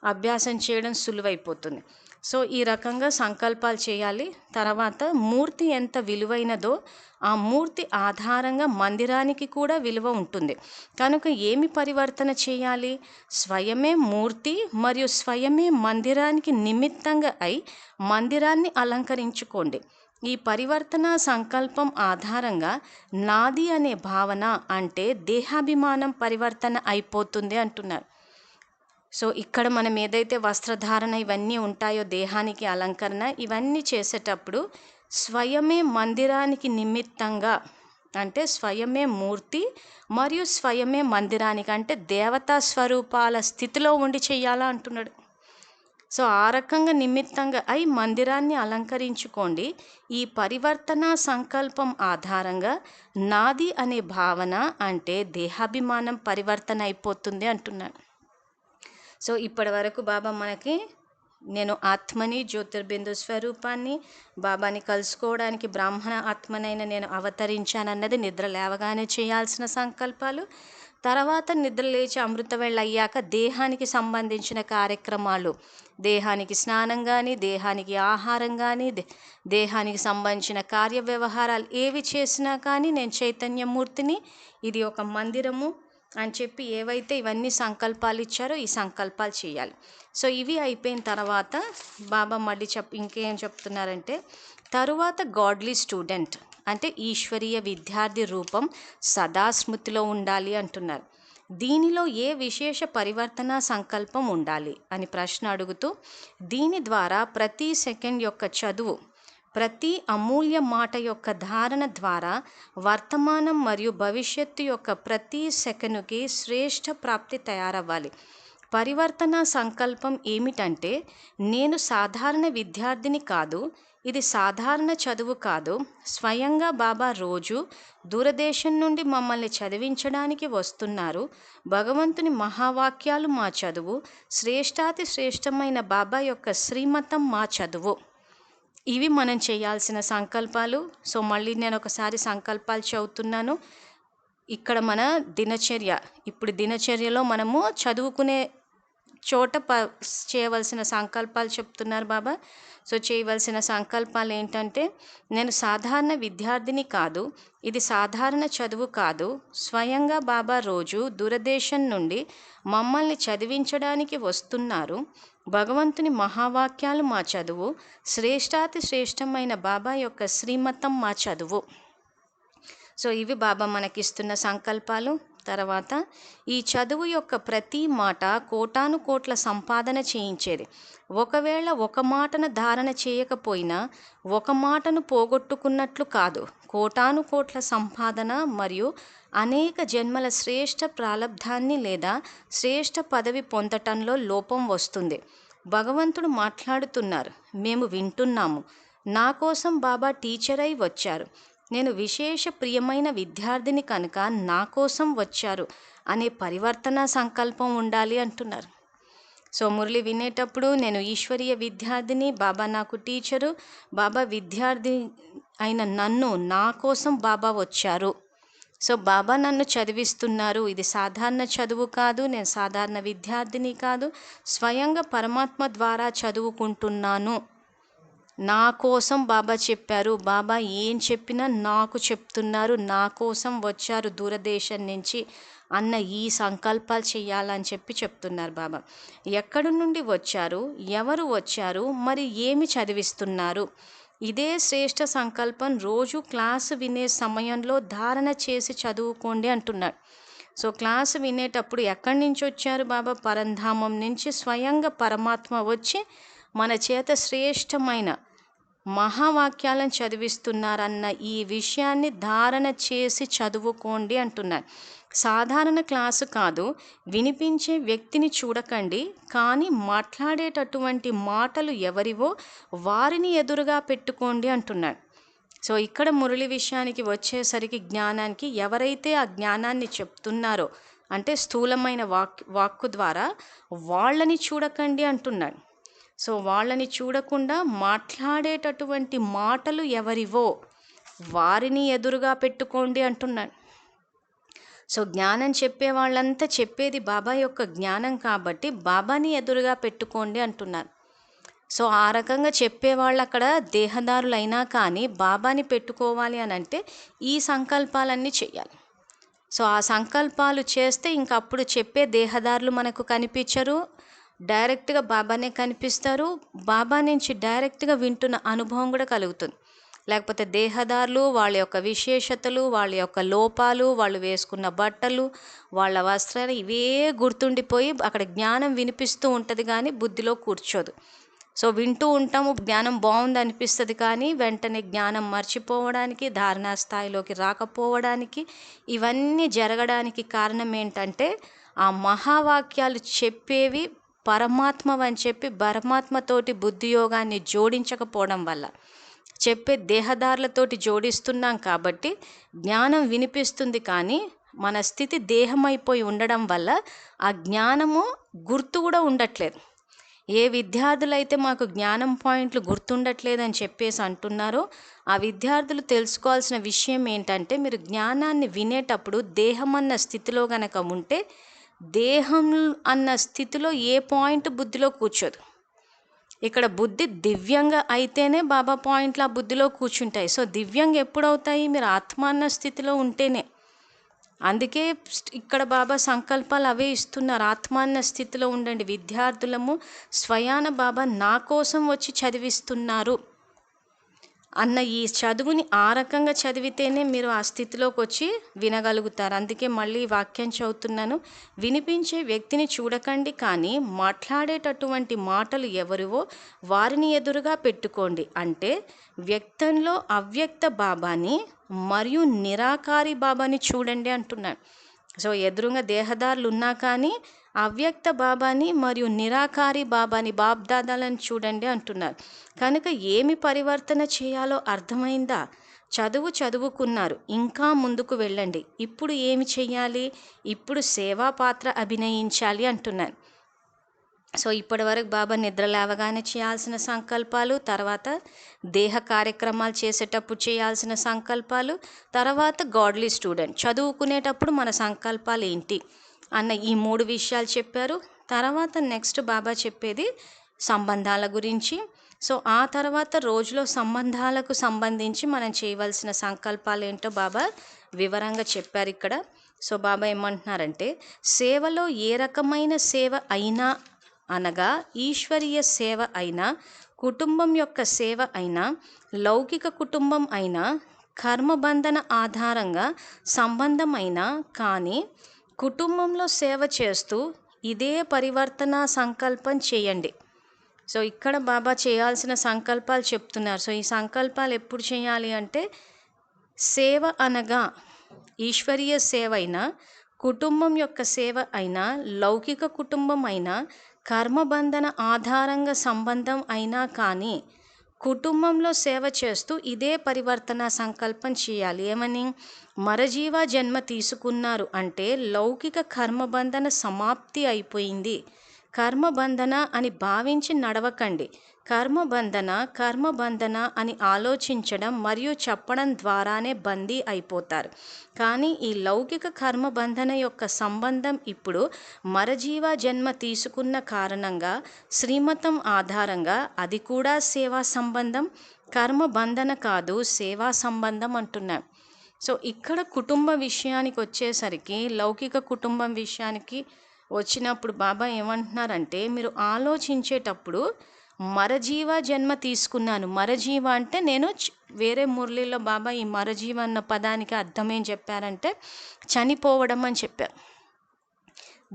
అభ్యాసం చేయడం సులువైపోతుంది. సో ఈ రకంగా సంకల్పాలు చేయాలి. తర్వాత మూర్తి ఎంత విలువైనదో ఆ మూర్తి ఆధారంగా మందిరానికి కూడా విలువ ఉంటుంది. కనుక ఏమి పరివర్తన చేయాలి? స్వయమే మూర్తి మరియు స్వయమే మందిరానికి నిమిత్తంగా అయి మందిరాన్ని అలంకరించుకోండి. ఈ పరివర్తన సంకల్పం ఆధారంగా నాది అనే భావన అంటే దేహాభిమానం పరివర్తన అయిపోతుంది అంటున్నారు. సో ఇక్కడ మనం ఏదైతే వస్త్రధారణ ఇవన్నీ ఉంటాయో దేహానికి అలంకరణ ఇవన్నీ చేసేటప్పుడు స్వయమే మందిరానికి నిమిత్తంగా అంటే స్వయమే మూర్తి మరియు స్వయమే మందిరానికి అంటే దేవతా స్వరూపాల స్థితిలో ఉండి చెయ్యాలా అంటున్నాడు. సో ఆ రకంగా నిమిత్తంగా అయి మందిరాన్ని అలంకరించుకోండి. ఈ పరివర్తన సంకల్పం ఆధారంగా నాది అనే భావన అంటే దేహాభిమానం పరివర్తన అయిపోతుంది అంటున్నాడు. సో ఇప్పటి వరకు బాబా మనకి నేను ఆత్మని జ్యోతిర్బిందు స్వరూపాన్ని బాబాని కలుసుకోవడానికి బ్రాహ్మణ ఆత్మనైన నేను అవతరించానన్నది నిద్ర లేవగానే చేయాల్సిన సంకల్పాలు. తర్వాత నిద్ర లేచి అమృతవేళ అయ్యాక దేహానికి సంబంధించిన కార్యక్రమాలు దేహానికి స్నానం కానీ దేహానికి ఆహారం కానీ దేహానికి సంబంధించిన కార్య వ్యవహారాలు ఏవి చేసినా కానీ నేను చైతన్యమూర్తిని ఇది ఒక మందిరము అని చెప్పి ఏవైతే ఇవన్నీ సంకల్పాలు ఇచ్చారో ఈ సంకల్పాలు చేయాలి. సో ఇవి అయిపోయిన తర్వాత బాబా మళ్ళీ ఇంకేం చెప్తున్నారంటే తరువాత గాడ్లీ స్టూడెంట్ అంటే ఈశ్వరీయ విద్యార్థి రూపం సదా స్మృతిలో ఉండాలి అంటున్నారు. దీనిలో ఏ విశేష పరివర్తన సంకల్పం ఉండాలి అని ప్రశ్న అడుగుతూ దీని ద్వారా ప్రతి సెకండ్ యొక్క చదువు ప్రతి అమూల్య మాట యొక్క ధారణ ద్వారా వర్తమానం మరియు భవిష్యత్తు యొక్క ప్రతి సెకనుకి శ్రేష్ఠ ప్రాప్తి తయారవ్వాలి. పరివర్తన సంకల్పం ఏమిటంటే నేను సాధారణ విద్యార్థిని కాదు, ఇది సాధారణ చదువు కాదు. స్వయంగా బాబా రోజు దూరదేశం నుండి మమ్మల్ని చదివించడానికి వస్తున్నారు. భగవంతుని మహావాక్యాలు మా చదువు, శ్రేష్టాతి శ్రేష్టమైన బాబా యొక్క శ్రీమతం మా చదువు. ఇవి మనం చేయాల్సిన సంకల్పాలు. సో మళ్ళీ నేను ఒకసారి సంకల్పాలు చదువుతున్నాను. ఇక్కడ మన దినచర్య ఇప్పుడు దినచర్యలో మనము చదువుకునే చోట చేయవలసిన సంకల్పాలు చెప్తున్నారు బాబా. సో చేయవలసిన సంకల్పాలు ఏంటంటే నేను సాధారణ విద్యార్థిని కాదు, ఇది సాధారణ చదువు కాదు. స్వయంగా బాబా రోజు దూరదేశం నుండి మమ్మల్ని చదివించడానికి వస్తున్నారు. భగవంతుని మహావాక్యాలు మా చదువు, శ్రేష్టాతి శ్రేష్టమైన బాబా యొక్క శ్రీమతం మా చదువు. సో ఇవి బాబా మనకిస్తున్న సంకల్పాలు. తర్వాత ఈ చదువు యొక్క ప్రతి మాట కోటాను కోట్ల సంపాదన చేయించేది. ఒకవేళ ఒక మాటను ధారణ చేయకపోయినా ఒక మాటను పోగొట్టుకున్నట్లు కాదు. కోటాను కోట్ల సంపాదన మరియు అనేక జన్మల శ్రేష్ఠ ప్రాలబ్ధాన్ని లేదా శ్రేష్ఠ పదవి పొందటంలో లోపం వస్తుంది. భగవంతుడు మాట్లాడుతున్నారు, మేము వింటున్నాము. నా కోసం బాబా టీచర్ అయి వచ్చారు. నేను విశేష ప్రియమైన విద్యార్థిని కనుక నా కోసం వచ్చారు అనే పరివర్తన సంకల్పం ఉండాలి అంటున్నారు. సో మురళి వినేటప్పుడు నేను ఈశ్వరీయ విద్యార్థిని, బాబా నాకు టీచరు, బాబా విద్యార్థి అయిన నన్ను నా కోసం బాబా వచ్చారు. సో బాబా నన్ను చదివిస్తున్నారు. ఇది సాధారణ చదువు కాదు, నేను సాధారణ విద్యార్థిని కాదు, స్వయంగా పరమాత్మ ద్వారా చదువుకుంటున్నాను. నా కోసం బాబా చెప్పారు. బాబా ఏం చెప్పినా నాకు చెప్తున్నారు, నా కోసం వచ్చారు దూరదేశం నుంచి అన్న ఈ సంకల్పాలు చేయాలని చెప్పి చెప్తున్నారు బాబా. ఎక్కడి నుండి వచ్చారు, ఎవరు వచ్చారు, మరి ఏమి చదివిస్తున్నారు, ఇదే శ్రేష్ఠ సంకల్పం రోజు క్లాసు వినే సమయంలో ధారణ చేసి చదువుకోండి అంటున్నాడు. సో క్లాసు వినేటప్పుడు ఎక్కడి నుంచి వచ్చారు బాబా? పరంధామం నుంచి స్వయంగా పరమాత్మ వచ్చి మన చేత శ్రేష్టమైన మహావాక్యాలను చదివిస్తున్నారన్న ఈ విషయాన్ని ధారణ చేసి చదువుకోండి అంటున్నారు. సాధారణ క్లాసు కాదు, వినిపించే వ్యక్తిని చూడకండి, కానీ మాట్లాడేటటువంటి మాటలు ఎవరివో వారిని ఎదురుగా పెట్టుకోండి అంటున్నాడు. సో ఇక్కడ మురళి విషయానికి వచ్చేసరికి జ్ఞానానికి, ఎవరైతే ఆ జ్ఞానాన్ని చెప్తున్నారో అంటే స్థూలమైన వాక్కు ద్వారా వాళ్ళని చూడకండి అంటున్నాడు. సో వాళ్ళని చూడకుండా మాట్లాడేటటువంటి మాటలు ఎవరివో వారిని ఎదురుగా పెట్టుకోండి అంటున్నాడు. సో జ్ఞానం చెప్పే వాళ్ళంతా చెప్పేది బాబా యొక్క జ్ఞానం కాబట్టి బాబాని ఎదురుగా పెట్టుకోండి అంటున్నారు. సో ఆ రకంగా చెప్పేవాళ్ళు అక్కడ దేహదారులైనా కానీ బాబాని పెట్టుకోవాలి అని అంటే ఈ సంకల్పాలన్నీ చేయాలి. సో ఆ సంకల్పాలు చేస్తే ఇంకప్పుడు చెప్పే దేహదారులు మనకు కనిపించరు, డైరెక్ట్గా బాబానే కనిపిస్తారు. బాబా నుంచి డైరెక్ట్గా వింటున్న అనుభవం కూడా కలుగుతుంది. లేకపోతే దేహదారులు వాళ్ళ యొక్క విశేషతలు, వాళ్ళ యొక్క లోపాలు, వాళ్ళు వేసుకున్న బట్టలు, వాళ్ళ వస్త్రాలు ఇవే గుర్తుండిపోయి అక్కడ జ్ఞానం వినిపిస్తూ ఉంటుంది కానీ బుద్ధిలో కూర్చోదు. సో వింటూ ఉంటాము, జ్ఞానం బాగుంది అనిపిస్తుంది కానీ వెంటనే జ్ఞానం మర్చిపోవడానికి, ధారణా స్థాయిలోకి రాకపోవడానికి, ఇవన్నీ జరగడానికి కారణం ఏంటంటే ఆ మహావాక్యాలు చెప్పేవి పరమాత్మవని చెప్పి పరమాత్మతోటి బుద్ధియోగాన్ని జోడించకపోవడం వల్ల, చెప్పే దేహదారులతోటి జోడిస్తున్నాం కాబట్టి జ్ఞానం వినిపిస్తుంది కానీ మన స్థితి దేహమైపోయి ఉండడం వల్ల ఆ జ్ఞానము గుర్తు కూడా ఉండట్లేదు. ఏ విద్యార్థులైతే మాకు జ్ఞానం పాయింట్లు గుర్తుండట్లేదని చెప్పేసి అంటున్నారో ఆ విద్యార్థులు తెలుసుకోవాల్సిన విషయం ఏంటంటే, మీరు జ్ఞానాన్ని వినేటప్పుడు దేహం అన్న స్థితిలో గనక ఉంటే దేహం అన్న స్థితిలో ఏ పాయింట్ బుద్ధిలో కూర్చోదు. ఇక్కడ బుద్ధి దివ్యంగా అయితేనే బాబా పాయింట్లు ఆ బుద్ధిలో కూర్చుంటాయి. సో దివ్యంగా ఎప్పుడవుతాయి? మీరు ఆత్మ అన్న స్థితిలో ఉంటేనే. అందుకే ఇక్కడ బాబా సంకల్పాలు అవే ఇస్తున్నారు. ఆత్మ అన్న స్థితిలో ఉండండి. విద్యార్థులము స్వయాన బాబా నా కోసం వచ్చి చదివిస్తున్నారు అన్న ఈ చదువుని ఆ రకంగా చదివితేనే మీరు ఆ స్థితిలోకి వచ్చి వినగలుగుతారు. అందుకే మళ్ళీ వాక్యం చదువుతున్నాను, వినిపించే వ్యక్తిని చూడకండి కానీ మాట్లాడేటటువంటి మాటలు ఎవరివో వారిని ఎదురుగా పెట్టుకోండి. అంటే వ్యక్తంలో అవ్యక్త బాబాని మరియు నిరాకారి బాబాని చూడండి అంటున్నాడు. సో ఎదురుగా దేహదారులు ఉన్నా కానీ అవ్యక్త బాబాని మరియు నిరాకారి బాబాని, బాబ్దాదాలను చూడండి అంటున్నారు. కనుక ఏమి పరివర్తన చేయాలో అర్థమైందా? చదువుకున్నారు, ఇంకా ముందుకు వెళ్ళండి. ఇప్పుడు ఏమి చెయ్యాలి? ఇప్పుడు సేవా పాత్ర అభినయించాలి అంటున్నాను. సో ఇప్పటి వరకు బాబా నిద్ర లేవగానే చేయాల్సిన సంకల్పాలు, తర్వాత దేహ కార్యక్రమాలు చేసేటప్పుడు చేయాల్సిన సంకల్పాలు, తర్వాత గాడ్లీ స్టూడెంట్ చదువుకునేటప్పుడు మన సంకల్పాలు ఏంటి అన్న ఈ 3 విషయాలు చెప్పారు. తర్వాత నెక్స్ట్ బాబా చెప్పేది సంబంధాల గురించి. సో ఆ తర్వాత రోజులో సంబంధాలకు సంబంధించి మనం చేయవలసిన సంకల్పాలు ఏంటో బాబా వివరంగా చెప్పారు ఇక్కడ. సో బాబా ఏమంటున్నారంటే, సేవలో ఏ రకమైన సేవ అయినా అనగా ఈశ్వరీయ సేవ అయినా, కుటుంబం యొక్క సేవ అయినా, లౌకిక కుటుంబం అయినా, కర్మబంధన ఆధారంగా సంబంధం అయినా కానీ కుటుంబంలో సేవ చేస్తూ ఇదే పరివర్తన సంకల్పం చేయండి. సో ఇక్కడ బాబా చేయాల్సిన సంకల్పాలు చెప్తున్నారు. సో ఈ సంకల్పాలు ఎప్పుడు చేయాలి అంటే, సేవ అనగా ఈశ్వరీయ సేవ అయినా, కుటుంబం యొక్క సేవ అయినా, లౌకిక కుటుంబం అయినా, కర్మబంధన ఆధారంగా సంబంధం అయినా కానీ కుటుంబంలో సేవ చేస్తూ ఇదే పరివర్తన సంకల్పం చేయాలి. ఏమని? మరజీవ జన్మ తీసుకున్నారు అంటే లౌకిక కర్మబంధన సమాప్తి అయిపోయింది. కర్మబంధన అని భావించి నడవకండి. కర్మబంధన అని ఆలోచించడం మరియు చెప్పడం ద్వారానే బందీ అయిపోతారు. కానీ ఈ లౌకిక కర్మబంధన యొక్క సంబంధం ఇప్పుడు మరజీవ జన్మ తీసుకున్న కారణంగా శ్రీమతం ఆధారంగా అది కూడా సేవా సంబంధం, కర్మబంధన కాదు, సేవా సంబంధం అంటున్నాం. సో ఇక్కడ కుటుంబ విషయానికి వచ్చేసరికి, లౌకిక కుటుంబం విషయానికి వచ్చినప్పుడు బాబా ఏమంటున్నారంటే, మీరు ఆలోచించేటప్పుడు మరజీవ జన్మ తీసుకున్నాను. మరజీవ అంటే నేను వేరే మురళిలో బాబా ఈ మరజీవ అన్న పదానికి అర్థం ఏం చెప్పారంటే చనిపోవడం అని చెప్పారు,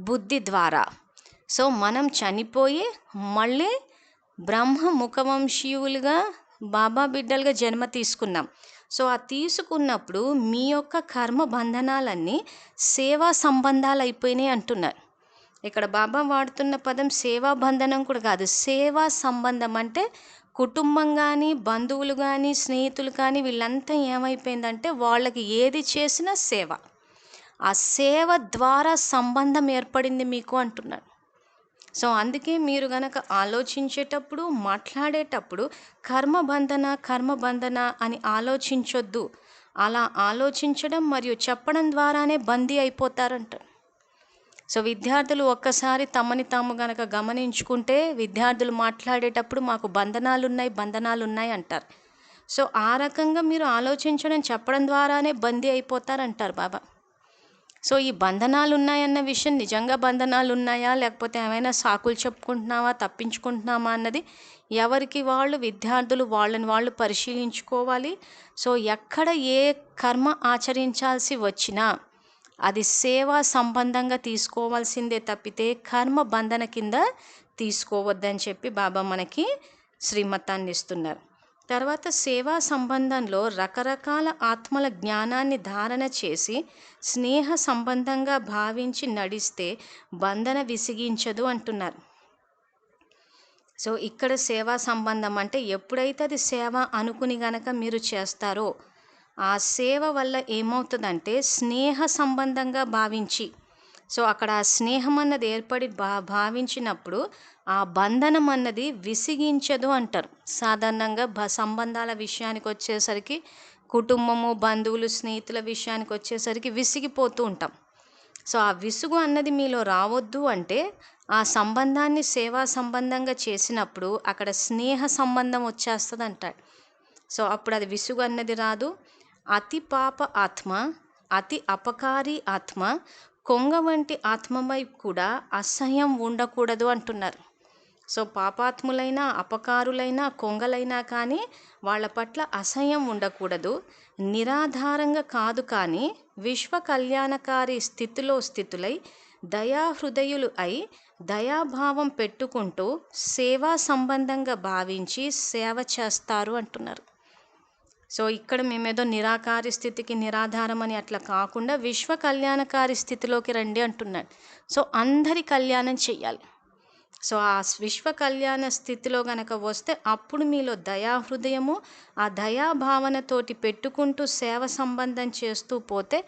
బుద్ధి ద్వారా. సో మనం చనిపోయి మళ్ళీ బ్రహ్మ ముఖవంశీయులుగా బాబా బిడ్డలుగా జన్మ తీసుకున్నాం. సో ఆ తీసుకున్నప్పుడు మీ యొక్క కర్మ బంధనాలన్నీ సేవా సంబంధాలు అయిపోయినాయి అంటున్నారు. ఇక్కడ బాబా వాడుతున్న పదం సేవా బంధనం కూడా కాదు, సేవా సంబంధం. అంటే కుటుంబం కానీ, బంధువులు కానీ, స్నేహితులు కానీ వీళ్ళంతా ఏమైపోయిందంటే వాళ్ళకి ఏది చేసినా సేవ, ఆ సేవ ద్వారా సంబంధం ఏర్పడింది మీకు అంటున్నారు. సో అందుకే మీరు గనక ఆలోచించేటప్పుడు, మాట్లాడేటప్పుడు కర్మబంధన అని ఆలోచించొద్దు. అలా ఆలోచించడం మరియు చెప్పడం ద్వారానే బందీ అయిపోతారంట. సో విద్యార్థులు ఒక్కసారి తమని తాము గనక గమనించుకుంటే, విద్యార్థులు మాట్లాడేటప్పుడు మాకు బంధనాలు ఉన్నాయి అంటారు. సో ఆ రకంగా మీరు ఆలోచించడం, చెప్పడం ద్వారానే బందీ అయిపోతారంటారు బాబా. సో ఈ బంధనాలు ఉన్నాయన్న విషయం నిజంగా బంధనాలు ఉన్నాయా, లేకపోతే ఏమైనా సాకులు చెప్పుకుంటున్నావా, తప్పించుకుంటున్నామా అన్నది ఎవరికి వాళ్ళు, విద్యార్థులు వాళ్ళని వాళ్ళు పరిశీలించుకోవాలి. సో ఎక్కడ ఏ కర్మ ఆచరించాల్సి వచ్చినా అది సేవా సంబంధంగా తీసుకోవాల్సిందే తప్పితే కర్మ బంధన కింద తీసుకోవద్దని చెప్పి బాబా మనకి శ్రీమతాన్ని ఇస్తున్నారు. తర్వాత సేవా సంబంధంలో రకరకాల ఆత్మల జ్ఞానాన్ని ధారణ చేసి స్నేహ సంబంధంగా భావించి నడిస్తే బంధన విసిగించదు అంటున్నారు. సో ఇక్కడ సేవా సంబంధం అంటే ఎప్పుడైతే అది సేవ అనుకుని గనక మీరు చేస్తారో ఆ సేవ వల్ల ఏమవుతుందంటే స్నేహ సంబంధంగా భావించి, సో అక్కడ ఆ స్నేహం అన్నది ఏర్పడి భావించినప్పుడు ఆ బంధనం అన్నది విసిగించదు అంటారు. సాధారణంగా సంబంధాల విషయానికి వచ్చేసరికి, కుటుంబము, బంధువులు, స్నేహితుల విషయానికి వచ్చేసరికి విసిగిపోతూ ఉంటాం. సో ఆ విసుగు అన్నది మీలో రావద్దు అంటే ఆ సంబంధాన్ని సేవా సంబంధంగా చేసినప్పుడు అక్కడ స్నేహ సంబంధం వచ్చేస్తుంది అంటాడు. సో అప్పుడు అది విసుగు అన్నది రాదు. అతి పాప ఆత్మ, అతి అపకారి ఆత్మ, కొంగ వంటి ఆత్మపై కూడా అసహ్యం ఉండకూడదు అంటున్నారు. సో పాపాత్ములైనా, అపకారులైనా, కొంగలైనా కానీ వాళ్ళ పట్ల అసహ్యం ఉండకూడదు. నిరాధారంగా కాదు కానీ విశ్వ కళ్యాణకారి స్థితులై దయాహృదయులు అయి దయాభావం పెట్టుకుంటూ సేవా సంబంధంగా భావించి సేవ చేస్తారు అంటున్నారు. సో ఇక్కడ మేమేదో నిరాకారి స్థితికి, నిరాధారం అని అట్లా కాకుండా విశ్వ కళ్యాణకారి స్థితిలోకి రండి అంటున్నాడు. సో అందరి కళ్యాణం చెయ్యాలి. సో ఆ విశ్వ కళ్యాణ స్థితిలో గనక వస్తే అప్పుడు మీలో దయాహృదయము, ఆ దయాభావనతోటి పెట్టుకుంటూ సేవ సంబంధం చేస్తూ పోతే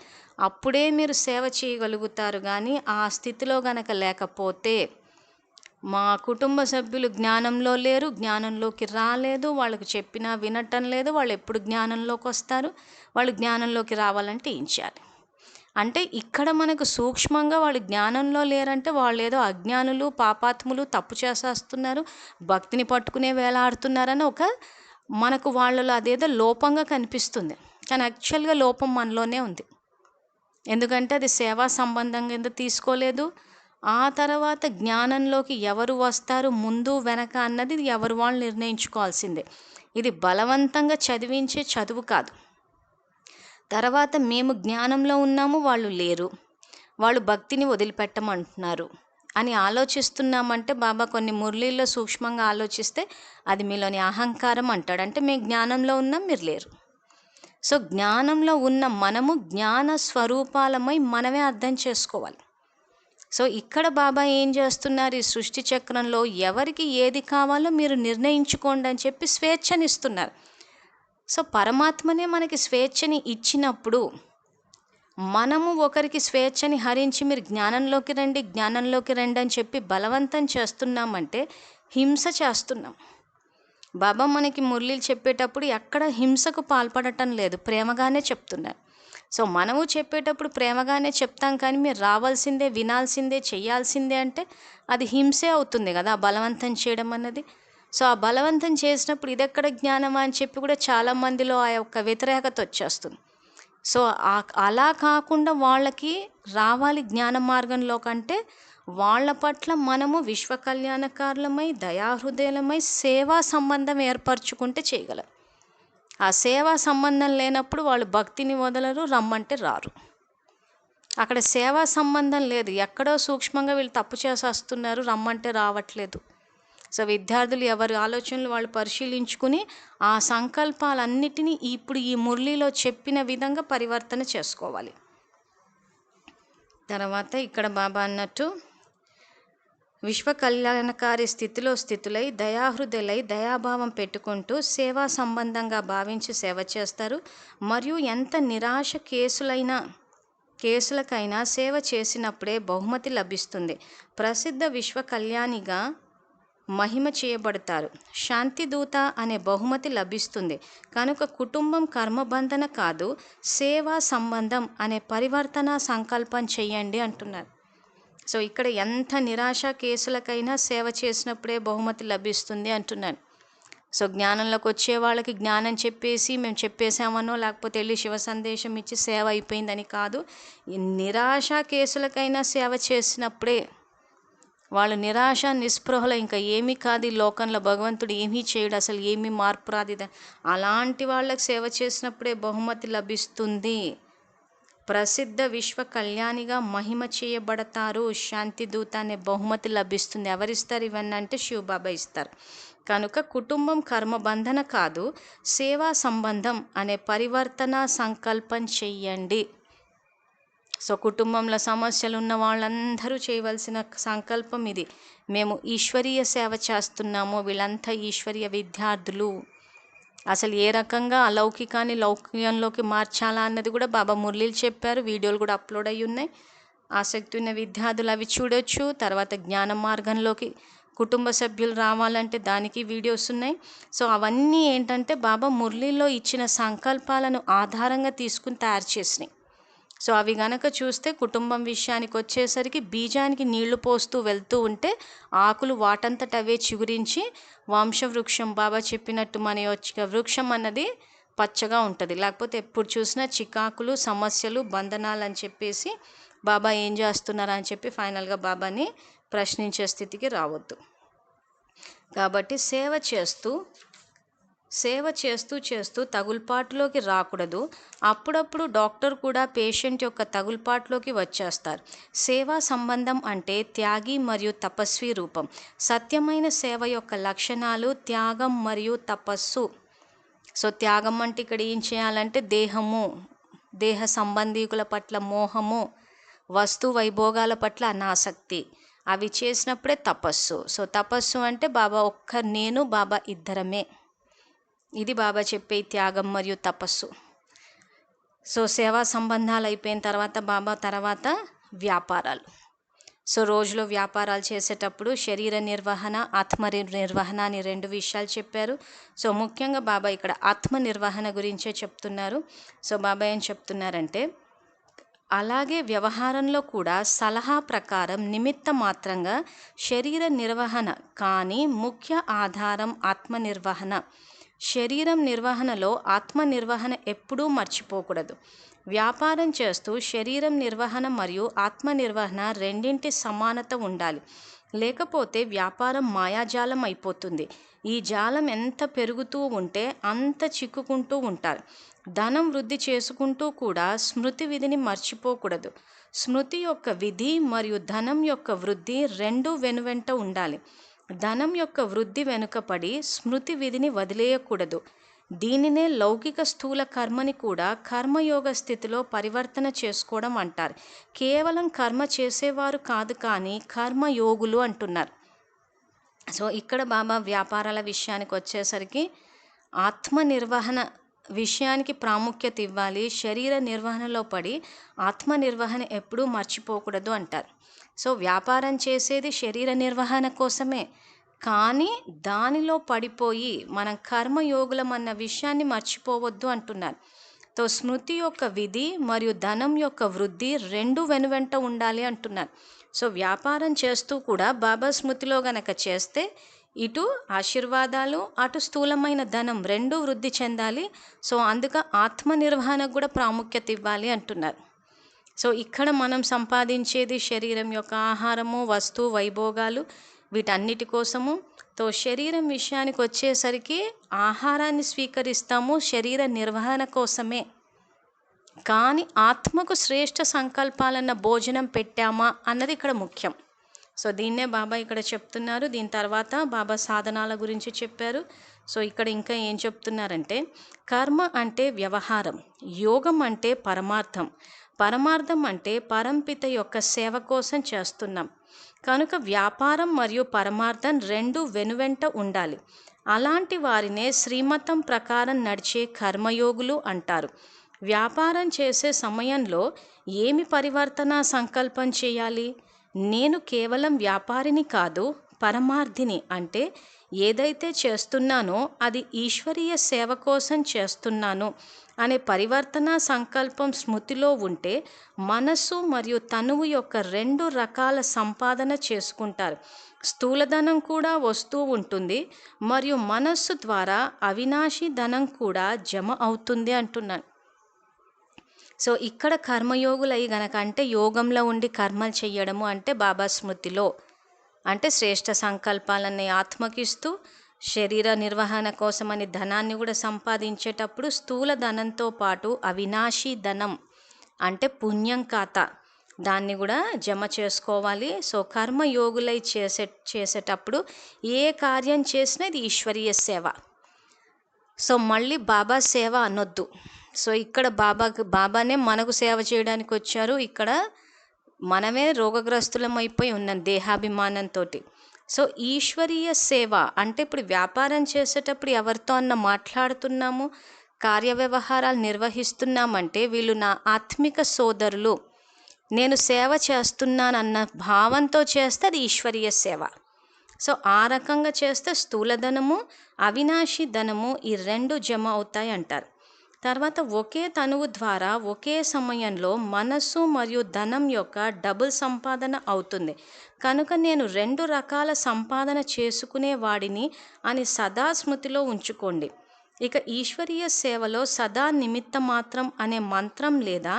అప్పుడే మీరు సేవ చేయగలుగుతారు. కానీ ఆ స్థితిలో గనక లేకపోతే, మా కుటుంబ సభ్యులు జ్ఞానంలో లేరు, జ్ఞానంలోకి రాలేదు, వాళ్ళకు చెప్పినా వినటం లేదు, వాళ్ళు ఎప్పుడు జ్ఞానంలోకి వస్తారు, వాళ్ళు జ్ఞానంలోకి రావాలంటే ఏం చేయాలి అంటే ఇక్కడ మనకు సూక్ష్మంగా వాళ్ళు జ్ఞానంలో లేరంటే వాళ్ళు ఏదో అజ్ఞానులు, పాపాత్ములు, తప్పు చేసేస్తున్నారు, భక్తిని పట్టుకునే వేలాడుతున్నారని ఒక మనకు వాళ్ళలో అదేదో లోపంగా కనిపిస్తుంది. కానీ యాక్చువల్గా లోపం మనలోనే ఉంది. ఎందుకంటే అది సేవా సంబంధంగా ఎందుకు తీసుకోలేదు. ఆ తర్వాత జ్ఞానంలోకి ఎవరు వస్తారు ముందు వెనక అన్నది ఎవరు వాళ్ళు నిర్ణయించుకోవాల్సిందే. ఇది బలవంతంగా చదివించే చదువు కాదు. తర్వాత మేము జ్ఞానంలో ఉన్నాము, వాళ్ళు లేరు, వాళ్ళు భక్తిని వదిలిపెట్టమంటున్నారు అని ఆలోచిస్తున్నామంటే బాబా కొన్ని మురళీల్లో సూక్ష్మంగా ఆలోచిస్తే అది మీలోని అహంకారం అంటాడు. అంటే మేము జ్ఞానంలో ఉన్నాం, మీరు లేరు. సో జ్ఞానంలో ఉన్న మనము జ్ఞాన స్వరూపాలమై మనమే అర్థం చేసుకోవాలి. సో ఇక్కడ బాబా ఏం చేస్తున్నారు, ఈ సృష్టి చక్రంలో ఎవరికి ఏది కావాలో మీరు నిర్ణయించుకోండి అని చెప్పి స్వేచ్ఛనిస్తున్నారు. సో పరమాత్మనే మనకి స్వేచ్ఛని ఇచ్చినప్పుడు మనము ఒకరికి స్వేచ్ఛని హరించి మీరు జ్ఞానంలోకి రండి జ్ఞానంలోకి రండి అని చెప్పి బలవంతం చేస్తున్నామంటే హింస చేస్తున్నాం. బాబా మనకి మురళీలు చెప్పేటప్పుడు ఎక్కడ హింసకు పాల్పడటం లేదు, ప్రేమగానే చెప్తున్నారు. సో మనము చెప్పేటప్పుడు ప్రేమగానే చెప్తాం, కానీ మీరు రావాల్సిందే, వినాల్సిందే, చేయాల్సిందే అంటే అది హింసే అవుతుంది కదా బలవంతం చేయడం అన్నది. సో ఆ బలవంతం చేసినప్పుడు ఇదెక్కడ జ్ఞానమా అని చెప్పి కూడా చాలామందిలో ఆ యొక్క వ్యతిరేకత వచ్చేస్తుంది. సో అలా కాకుండా వాళ్ళకి రావాలి జ్ఞాన మార్గంలో కంటే వాళ్ళ పట్ల మనము విశ్వ కళ్యాణకారులమై దయాహృదయులమై సేవా సంబంధం ఏర్పరచుకుంటే చేయగలం. ఆ సేవా సంబంధం లేనప్పుడు వాళ్ళు భక్తిని వదలరు, రమ్మంటే రారు. అక్కడ సేవా సంబంధం లేదు, ఎక్కడో సూక్ష్మంగా వీళ్ళు తప్పు చేసేస్తున్నారు, రమ్మంటే రావట్లేదు. సో విద్యార్థులు ఎవరి ఆలోచనలు వాళ్ళు పరిశీలించుకుని ఆ సంకల్పాలన్నిటినీ ఇప్పుడు ఈ మురళిలో చెప్పిన విధంగా పరివర్తన చేసుకోవాలి. తర్వాత ఇక్కడ బాబా అన్నట్టు విశ్వ కళ్యాణకారి స్థితులై దయాహృదయులై దయాభావం పెట్టుకుంటూ సేవా సంబంధంగా భావించి సేవ చేస్తారు. మరియు ఎంత నిరాశ కేసులకైనా సేవ చేసినప్పుడే బహుమతి లభిస్తుంది. ప్రసిద్ధ విశ్వ కళ్యాణిగా మహిమ చేయబడతారు. శాంతిదూత అనే బహుమతి లభిస్తుంది. కనుక కుటుంబం కర్మబంధన కాదు, సేవా సంబంధం అనే పరివర్తన సంకల్పం చెయ్యండి అంటున్నారు. సో ఇక్కడ ఎంత నిరాశ కేసులకైనా సేవ చేసినప్పుడే బహుమతి లభిస్తుంది అంటున్నాను. సో జ్ఞానంలోకి వచ్చే వాళ్ళకి జ్ఞానం చెప్పేసి మేము చెప్పేసామనో లేకపోతే వెళ్ళి శివ సందేశం ఇచ్చి సేవ అయిపోయిందని కాదు, ఈ నిరాశ కేసులకైనా సేవ చేసినప్పుడే వాళ్ళు నిరాశ నిస్పృహలో ఇంకా ఏమీ కాదు ఈ లోకంలో, భగవంతుడు ఏమీ చేయడు, అసలు ఏమీ మార్పు రాదు, అలాంటి వాళ్ళకి సేవ చేసినప్పుడే బహుమతి లభిస్తుంది. ప్రసిద్ధ విశ్వ కళ్యాణిగా మహిమ చేయబడతారు. శాంతిదూత అనే బహుమతి లభిస్తుంది. ఎవరిస్తారు ఇవన్నీ అంటే శివబాబా ఇస్తారు. కనుక కుటుంబం కర్మబంధన కాదు, సేవా సంబంధం అనే పరివర్తన సంకల్పం చెయ్యండి. సో కుటుంబంలో సమస్యలు ఉన్న వాళ్ళందరూ చేయవలసిన సంకల్పం ఇది. మేము ఈశ్వరీయ సేవ చేస్తున్నాము, వీళ్ళంతా ఈశ్వరీయ విద్యార్థులు. అసలు ఏ రకంగా అలౌకికాన్ని లౌకికంలోకి మార్చాలా అన్నది కూడా బాబా మురళీలు చెప్పారు, వీడియోలు కూడా అప్లోడ్ అయ్యి ఉన్నాయి. ఆసక్తి ఉన్న విద్యార్థులు అవి చూడొచ్చు. తర్వాత జ్ఞాన మార్గంలోకి కుటుంబ సభ్యులు రావాలంటే దానికి వీడియోస్ ఉన్నాయి. సో అవన్నీ ఏంటంటే బాబా మురళీలో ఇచ్చిన సంకల్పాలను ఆధారంగా తీసుకుని తయారు చేసినాయి. సో అవి గనక చూస్తే కుటుంబం విషయానికి వచ్చేసరికి బీజానికి నీళ్లు పోస్తూ వెళ్తూ ఉంటే ఆకులు వాటంతట అవే చిగురించి వంశవృక్షం, బాబా చెప్పినట్టు మన యొక్క వృక్షం అన్నది పచ్చగా ఉంటుంది. లేకపోతే ఎప్పుడు చూసినా చికాకులు, సమస్యలు, బంధనాలు అని చెప్పేసి బాబా ఏం చేస్తున్నారు అని చెప్పి ఫైనల్గా బాబాని ప్రశ్నించే స్థితికి రావద్దు. కాబట్టి సేవ చేస్తూ తగుల్పాటులోకి రాకూడదు. అప్పుడప్పుడు డాక్టర్ కూడా పేషెంట్ యొక్క తగుల్పాటులోకి వచ్చేస్తారు. సేవా సంబంధం అంటే త్యాగి మరియు తపస్వి రూపం. సత్యమైన సేవ యొక్క లక్షణాలు త్యాగం మరియు తపస్సు. సో త్యాగం అంటే ఇక్కడ ఏం చేయాలంటే దేహ సంబంధీకుల పట్ల మోహము, వస్తు వైభోగాల పట్ల అనాసక్తి, అవి చేసినప్పుడే తపస్సు. సో తపస్సు అంటే బాబా నేను బాబా ఇద్దరమే, ఇది బాబా చెప్పే త్యాగం మరియు తపస్సు. సో సేవా సంబంధాలు అయిపోయిన తర్వాత వ్యాపారాలు. సో రోజులో వ్యాపారాలు చేసేటప్పుడు శరీర నిర్వహణ, ఆత్మ నిర్వహణ అని 2 విషయాలు చెప్పారు. సో ముఖ్యంగా బాబా ఇక్కడ ఆత్మ నిర్వహణ గురించే చెప్తున్నారు. సో బాబా ఏం చెప్తున్నారంటే అలాగే వ్యవహారంలో కూడా సలహా ప్రకారం నిమిత్త మాత్రంగా శరీర నిర్వహణ, కానీ ముఖ్య ఆధారం ఆత్మ నిర్వహణ. శరీరం నిర్వహణలో ఆత్మ నిర్వహణ ఎప్పుడూ మర్చిపోకూడదు. వ్యాపారం చేస్తూ శరీరం నిర్వహణ మరియు ఆత్మ నిర్వహణ రెండింటి సమానత ఉండాలి. లేకపోతే వ్యాపారం మాయాజాలం అయిపోతుంది. ఈ జాలం ఎంత పెరుగుతూ ఉంటే అంత చిక్కుకుంటూ ఉంటారు. ధనం వృద్ధి చేసుకుంటూ కూడా స్మృతి విధిని మర్చిపోకూడదు. స్మృతి యొక్క విధి మరియు ధనం యొక్క వృద్ధి రెండూ వెనువెంట ఉండాలి. ధనం యొక్క వృద్ధి వెనుకపడి స్మృతి విధిని వదిలేయకూడదు. దీనినే లౌకిక స్థూల కర్మని కూడా కర్మయోగ స్థితిలో పరివర్తన చేసుకోవడం అంటారు. కేవలం కర్మ చేసేవారు కాదు, కానీ కర్మయోగులు అంటున్నారు. సో ఇక్కడ బాబా వ్యాపారాల విషయానికి వచ్చేసరికి ఆత్మ నిర్వహణ విషయానికి ప్రాముఖ్యత ఇవ్వాలి. శరీర నిర్వహణలో పడి ఆత్మ నిర్వహణ ఎప్పుడూ మర్చిపోకూడదు అంటారు. సో వ్యాపారం చేసేది శరీర నిర్వహణ కోసమే, కానీ దానిలో పడిపోయి మనం కర్మయోగులం అన్న విషయాన్ని మర్చిపోవద్దు అంటున్నారు. తో స్మృతి యొక్క విధి మరియు ధనం యొక్క వృద్ధి రెండు వెనువెంట ఉండాలి అంటున్నారు. సో వ్యాపారం చేస్తూ కూడా బాబా స్మృతిలో గనక చేస్తే ఇటు ఆశీర్వాదాలు అటు స్థూలమైన ధనం రెండూ వృద్ధి చెందాలి. సో అందుక ఆత్మ నిర్వహణకు కూడా ప్రాముఖ్యత ఇవ్వాలి అంటున్నారు. సో ఇక్కడ మనం సంపాదించేది శరీరం యొక్క ఆహారము, వస్తు వైభోగాలు, వీటన్నిటి కోసము. తో శరీరం విషయానికి వచ్చేసరికి ఆహారాన్ని స్వీకరిస్తాము శరీర నిర్వహణ కోసమే, కానీ ఆత్మకు శ్రేష్ఠ సంకల్పాలన్న భోజనం పెట్టామా అన్నది ఇక్కడ ముఖ్యం. సో దీన్నే బాబా ఇక్కడ చెప్తున్నారు. దీని తర్వాత బాబా సాధనాల గురించి చెప్పారు. సో ఇక్కడ ఇంకా ఏం చెప్తున్నారంటే, కర్మ అంటే వ్యవహారం, యోగం అంటే పరమార్థం, పరమార్థం అంటే పరంపిత యొక్క సేవ కోసం చేస్తున్నాం. కనుక వ్యాపారం మరియు పరమార్థం రెండు వెనువెంట ఉండాలి. అలాంటి వారినే శ్రీమతం ప్రకారం నడిచే కర్మయోగులు అంటారు. వ్యాపారం చేసే సమయంలో ఏమి పరివర్తన సంకల్పం చేయాలి? నేను కేవలం వ్యాపారిని కాదు, పరమార్థిని, అంటే ఏదైతే చేస్తున్నానో అది ఈశ్వరీయ సేవ కోసం చేస్తున్నాను అనే పరివర్తన సంకల్పం స్మృతిలో ఉంటే మనస్సు మరియు తనువు యొక్క రెండు రకాల సంపాదన చేసుకుంటారు. స్థూలధనం కూడా వస్తూ ఉంటుంది మరియు మనస్సు ద్వారా అవినాశి ధనం కూడా జమ అవుతుంది అంటున్నాను. సో ఇక్కడ కర్మయోగులై గనక, అంటే యోగంలో ఉండి కర్మలు చెయ్యడము అంటే బాబా స్మృతిలో, అంటే శ్రేష్ఠ సంకల్పాలన్నీ ఆత్మకిస్తూ శరీర నిర్వహణ కోసమని ధనాన్ని కూడా సంపాదించేటప్పుడు స్థూల ధనంతో పాటు అవినాశి ధనం అంటే పుణ్యం ఖాతా దాన్ని కూడా జమ చేసుకోవాలి. సో కర్మయోగులై చేసేటప్పుడు ఏ కార్యం చేసినా ఇది ఈశ్వరీయ సేవ. సో మళ్ళీ బాబా సేవ అనొద్దు. సో ఇక్కడ బాబానే మనకు సేవ చేయడానికి వచ్చారు. ఇక్కడ మనమే రోగగ్రస్తులం అయిపోయి ఉన్నాం దేహాభిమానంతో. సో ఈశ్వరీయ సేవ అంటే ఇప్పుడు వ్యాపారం చేసేటప్పుడు ఎవరితో అన్న మాట్లాడుతున్నాము, కార్యవ్యవహారాలు నిర్వహిస్తున్నామంటే వీళ్ళు నా ఆత్మిక సోదరులు, నేను సేవ చేస్తున్నానన్న భావంతో చేస్తే అది ఈశ్వరీయ సేవ. సో ఆ రకంగా చేస్తే స్థూలధనము అవినాశి ధనము ఈ రెండు జమ అవుతాయి అంటారు. తర్వాత ఒకే తనువు ద్వారా ఒకే సమయంలో మనస్సు మరియు ధనం యొక్క డబుల్ సంపాదన అవుతుంది. కనుక నేను రెండు రకాల సంపాదన చేసుకునే వాడిని అని సదా స్మృతిలో ఉంచుకోండి. ఇక ఈశ్వరీయ సేవలో సదా నిమిత్త మాత్రం అనే మంత్రం లేదా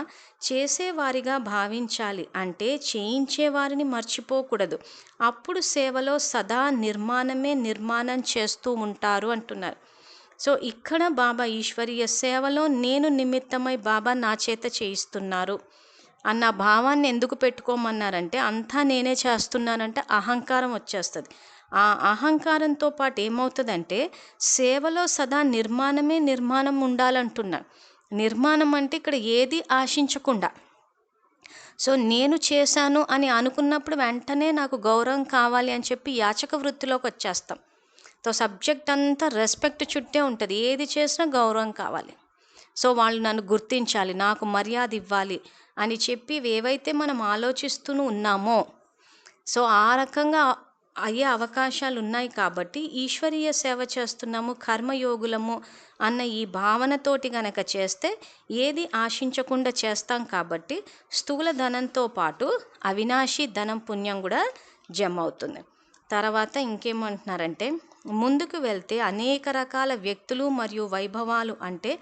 చేసేవారిగా భావించాలి, అంటే చేయించేవారిని మర్చిపోకూడదు. అప్పుడు సేవలో సదా నిర్మాణం చేస్తూ ఉంటారు అంటున్నారు. సో ఇక్కడ బాబా ఈశ్వరీయ సేవలో నేను నిమిత్తమై బాబా నా చేత చేయిస్తున్నారు అన్న భావాన్ని ఎందుకు పెట్టుకోమన్నారంటే, అంతా నేనే చేస్తున్నానంటే అహంకారం వచ్చేస్తుంది. ఆ అహంకారంతో పాటు ఏమవుతుందంటే సేవలో సదా నిర్మాణం ఉండాలంటున్నారు. నిర్మాణం అంటే ఇక్కడ ఏది ఆశించకుండా. సో నేను చేశాను అని అనుకున్నప్పుడు వెంటనే నాకు గౌరవం కావాలి అని చెప్పి యాచక వృత్తిలోకి వచ్చేస్తాం. సో సబ్జెక్ట్ అంతా రెస్పెక్ట్ చుట్టే ఉంటుంది, ఏది చేసినా గౌరవం కావాలి. సో వాళ్ళు నన్ను గుర్తించాలి, నాకు మర్యాద ఇవ్వాలి అని చెప్పి ఏవైతే మనం ఆలోచిస్తూ ఉన్నామో సో ఆ రకంగా అయ్యే అవకాశాలు ఉన్నాయి. కాబట్టి ఈశ్వరీయ సేవ చేస్తున్నాము, కర్మయోగులము అన్న ఈ భావనతోటి గనక చేస్తే ఏది ఆశించకుండా చేస్తాం. కాబట్టి స్థూల ధనంతో పాటు అవినాశి ధనం పుణ్యం కూడా జమ అవుతుంది. తర్వాత ఇంకేమంటున్నారంటే, ముందుకు వెళ్తే అనేక రకాల వ్యక్తులు మరియు వైభవాలు అంటే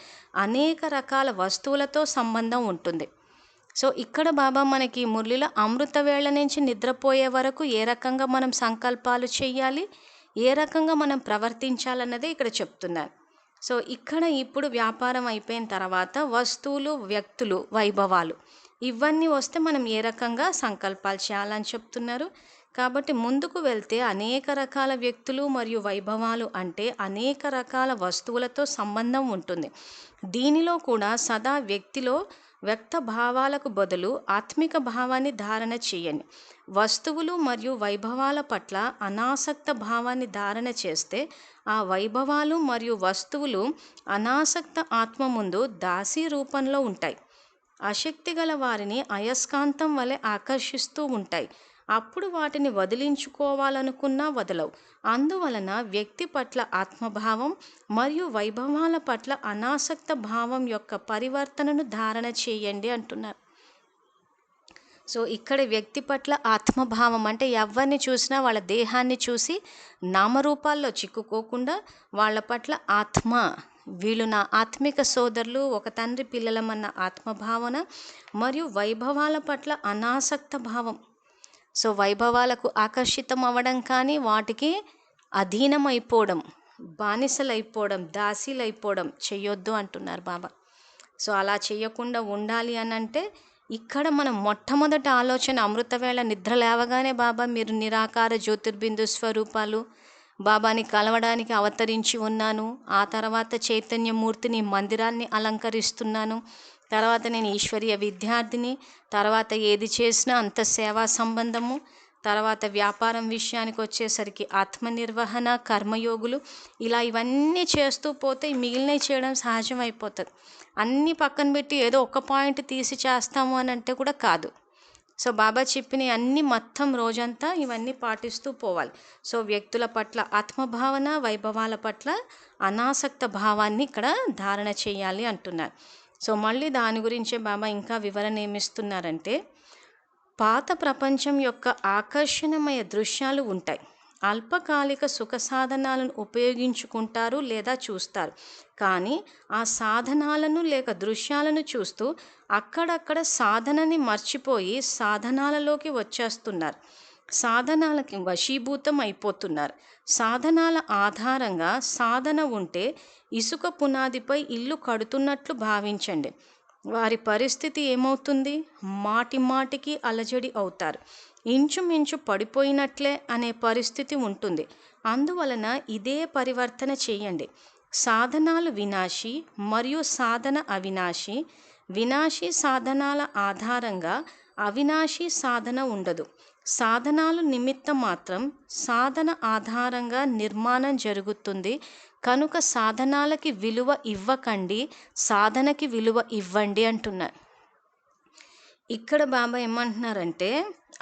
అనేక రకాల వస్తువులతో సంబంధం ఉంటుంది. సో ఇక్కడ బాబా మనకి మురళిలో అమృత వేళ నుంచి నిద్రపోయే వరకు ఏ రకంగా మనం సంకల్పాలు చేయాలి, ఏ రకంగా మనం ప్రవర్తించాలన్నదే ఇక్కడ చెప్తున్నారు. సో ఇక్కడ ఇప్పుడు వ్యాపారం అయిపోయిన తర్వాత వస్తువులు, వ్యక్తులు, వైభవాలు ఇవన్నీ వస్తే మనం ఏ రకంగా సంకల్పాలు చేయాలని చెప్తున్నారు. కాబట్టి ముందుకు వెళ్తే అనేక రకాల వ్యక్తులు మరియు వైభవాలు అంటే అనేక రకాల వస్తువులతో సంబంధం ఉంటుంది. దీనిలో కూడా సదా వ్యక్తిలో వ్యక్త భావాలకు బదులు ఆత్మిక భావాన్ని ధారణ చేయండి. వస్తువులు మరియు వైభవాల పట్ల అనాసక్త భావాన్ని ధారణ చేస్తే ఆ వైభవాలు మరియు వస్తువులు అనాసక్త ఆత్మ ముందు దాసీ రూపంలో ఉంటాయి. ఆసక్తి గల వారిని అయస్కాంతం వలె ఆకర్షిస్తూ ఉంటాయి. అప్పుడు వాటిని వదిలించుకోవాలనుకున్నా వదలవు. అందువలన వ్యక్తి పట్ల ఆత్మభావం మరియు వైభవాల పట్ల అనాసక్త భావం యొక్క పరివర్తనను ధారణ చేయండి అంటున్నారు. సో ఇక్కడ వ్యక్తి పట్ల ఆత్మభావం అంటే ఎవరిని చూసినా వాళ్ళ దేహాన్ని చూసి నామరూపాల్లో చిక్కుకోకుండా వాళ్ళ పట్ల ఆత్మ, వీళ్ళు నా ఆత్మిక సోదరులు, ఒక తండ్రి పిల్లలమన్న ఆత్మభావన మరియు వైభవాల పట్ల అనాసక్త భావం. సో వైభవాలకు ఆకర్షితం అవ్వడం కానీ వాటికి అధీనమైపోవడం, బానిసలైపోవడం, దాసీలైపోవడం చెయ్యొద్దు అంటున్నారు బాబా. సో అలా చేయకుండా ఉండాలి అని అంటే ఇక్కడ మనం మొట్టమొదటి ఆలోచన అమృతవేళ నిద్ర లేవగానే బాబా మీరు నిరాకార జ్యోతిర్బిందు స్వరూపాలు, బాబాని కలవడానికి అవతరించి ఉన్నాను, ఆ తర్వాత చైతన్యమూర్తిని మందిరాన్ని అలంకరిస్తున్నాను, తర్వాత నేను ఈశ్వరీయ విద్యార్థిని, తర్వాత ఏది చేసినా అంత సేవా సంబంధము, తర్వాత వ్యాపారం విషయానికి వచ్చేసరికి ఆత్మనిర్వహణ, కర్మయోగులు, ఇలా ఇవన్నీ చేస్తూ పోతే మిగిలినవి చేయడం సహజం అయిపోతుంది. అన్నీ పక్కన పెట్టి ఏదో ఒక పాయింట్ తీసి చేస్తాము అని అంటే కూడా కాదు. సో బాబా చెప్పిన అన్ని మొత్తం రోజంతా ఇవన్నీ పాటిస్తూ పోవాలి. సో వ్యక్తుల పట్ల ఆత్మభావన, వైభవాల పట్ల అనాసక్త భావాన్ని ఇక్కడ ధారణ చేయాలి అంటున్నారు. సో మళ్ళీ దాని గురించే బాబా ఇంకా వివరణ ఏమిస్తున్నారంటే, పాత ప్రపంచం యొక్క ఆకర్షణమయ దృశ్యాలు ఉంటాయి. అల్పకాలిక సుఖ సాధనాలను ఉపయోగించుకుంటారు లేదా చూస్తారు. కానీ ఆ సాధనాలను లేక దృశ్యాలను చూస్తూ అక్కడక్కడ సాధనని మర్చిపోయి సాధనాలలోకి వచ్చేస్తున్నారు. సాధనాలకి వశీభూతం అయిపోతున్నారు. సాధనాల ఆధారంగా సాధన ఉంటే ఇసుక పునాదిపై ఇల్లు కడుతున్నట్లు భావించండి. వారి పరిస్థితి ఏమవుతుంది? మాటి మాటికి అలజడి అవుతారు. ఇంచుమించు పడిపోయినట్లే అనే పరిస్థితి ఉంటుంది. అందువలన ఇదే పరివర్తన చేయండి. సాధనాలు వినాశి మరియు సాధన అవినాశి. వినాశీ సాధనాల ఆధారంగా అవినాశీ సాధన ఉండదు. సాధనాలు నిమిత్తం మాత్రం సాధన ఆధారంగా నిర్మాణం జరుగుతుంది. కనుక సాధనాలకి విలువ ఇవ్వకండి, సాధనకి విలువ ఇవ్వండి అంటున్నారు. ఇక్కడ బాబా ఏమంటున్నారంటే,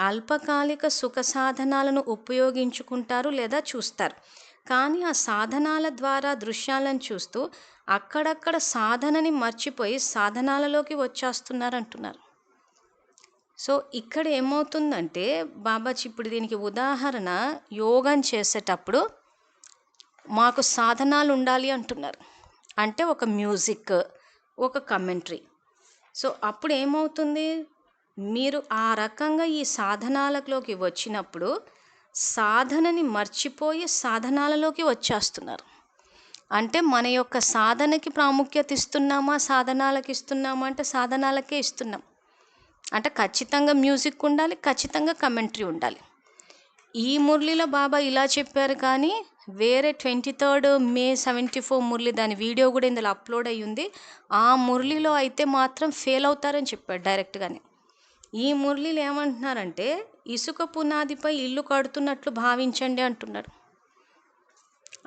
అల్పకాలిక సుఖ సాధనాలను ఉపయోగించుకుంటారు లేదా చూస్తారు. కానీ ఆ సాధనాల ద్వారా దృశ్యాలను చూస్తూ అక్కడక్కడ సాధనని మర్చిపోయి సాధనాలలోకి వచ్చేస్తున్నారు అంటున్నారు. సో ఇక్కడ ఏమవుతుందంటే బాబా ఇప్పుడు దీనికి ఉదాహరణ, యోగం చేసేటప్పుడు మాకు సాధనాలు ఉండాలి అంటున్నారు. అంటే ఒక మ్యూజిక్, ఒక కమెంటరీ. సో అప్పుడు ఏమవుతుంది, మీరు ఆ రకంగా ఈ సాధనాలలోకి వచ్చినప్పుడు సాధనని మర్చిపోయి సాధనాలలోకి వచ్చేస్తున్నారు. అంటే మన యొక్క సాధనకి ప్రాముఖ్యత ఇస్తున్నామా, సాధనాలకు ఇస్తున్నామా అంటే సాధనాలకే ఇస్తున్నాం. అంటే ఖచ్చితంగా మ్యూజిక్ ఉండాలి, ఖచ్చితంగా కమెంటరీ ఉండాలి. ఈ మురళిలో బాబా ఇలా చెప్పారు, కానీ వేరే 23 May 74 మురళి, దాని వీడియో కూడా ఇందులో అప్లోడ్ అయ్యి ఉంది. ఆ మురళిలో అయితే మాత్రం ఫెయిల్ అవుతారని చెప్పాడు డైరెక్ట్గానే. ఈ మురళిలో ఏమంటున్నారంటే, ఇసుక పునాదిపై ఇల్లు కడుతున్నట్లు భావించండి అంటున్నారు.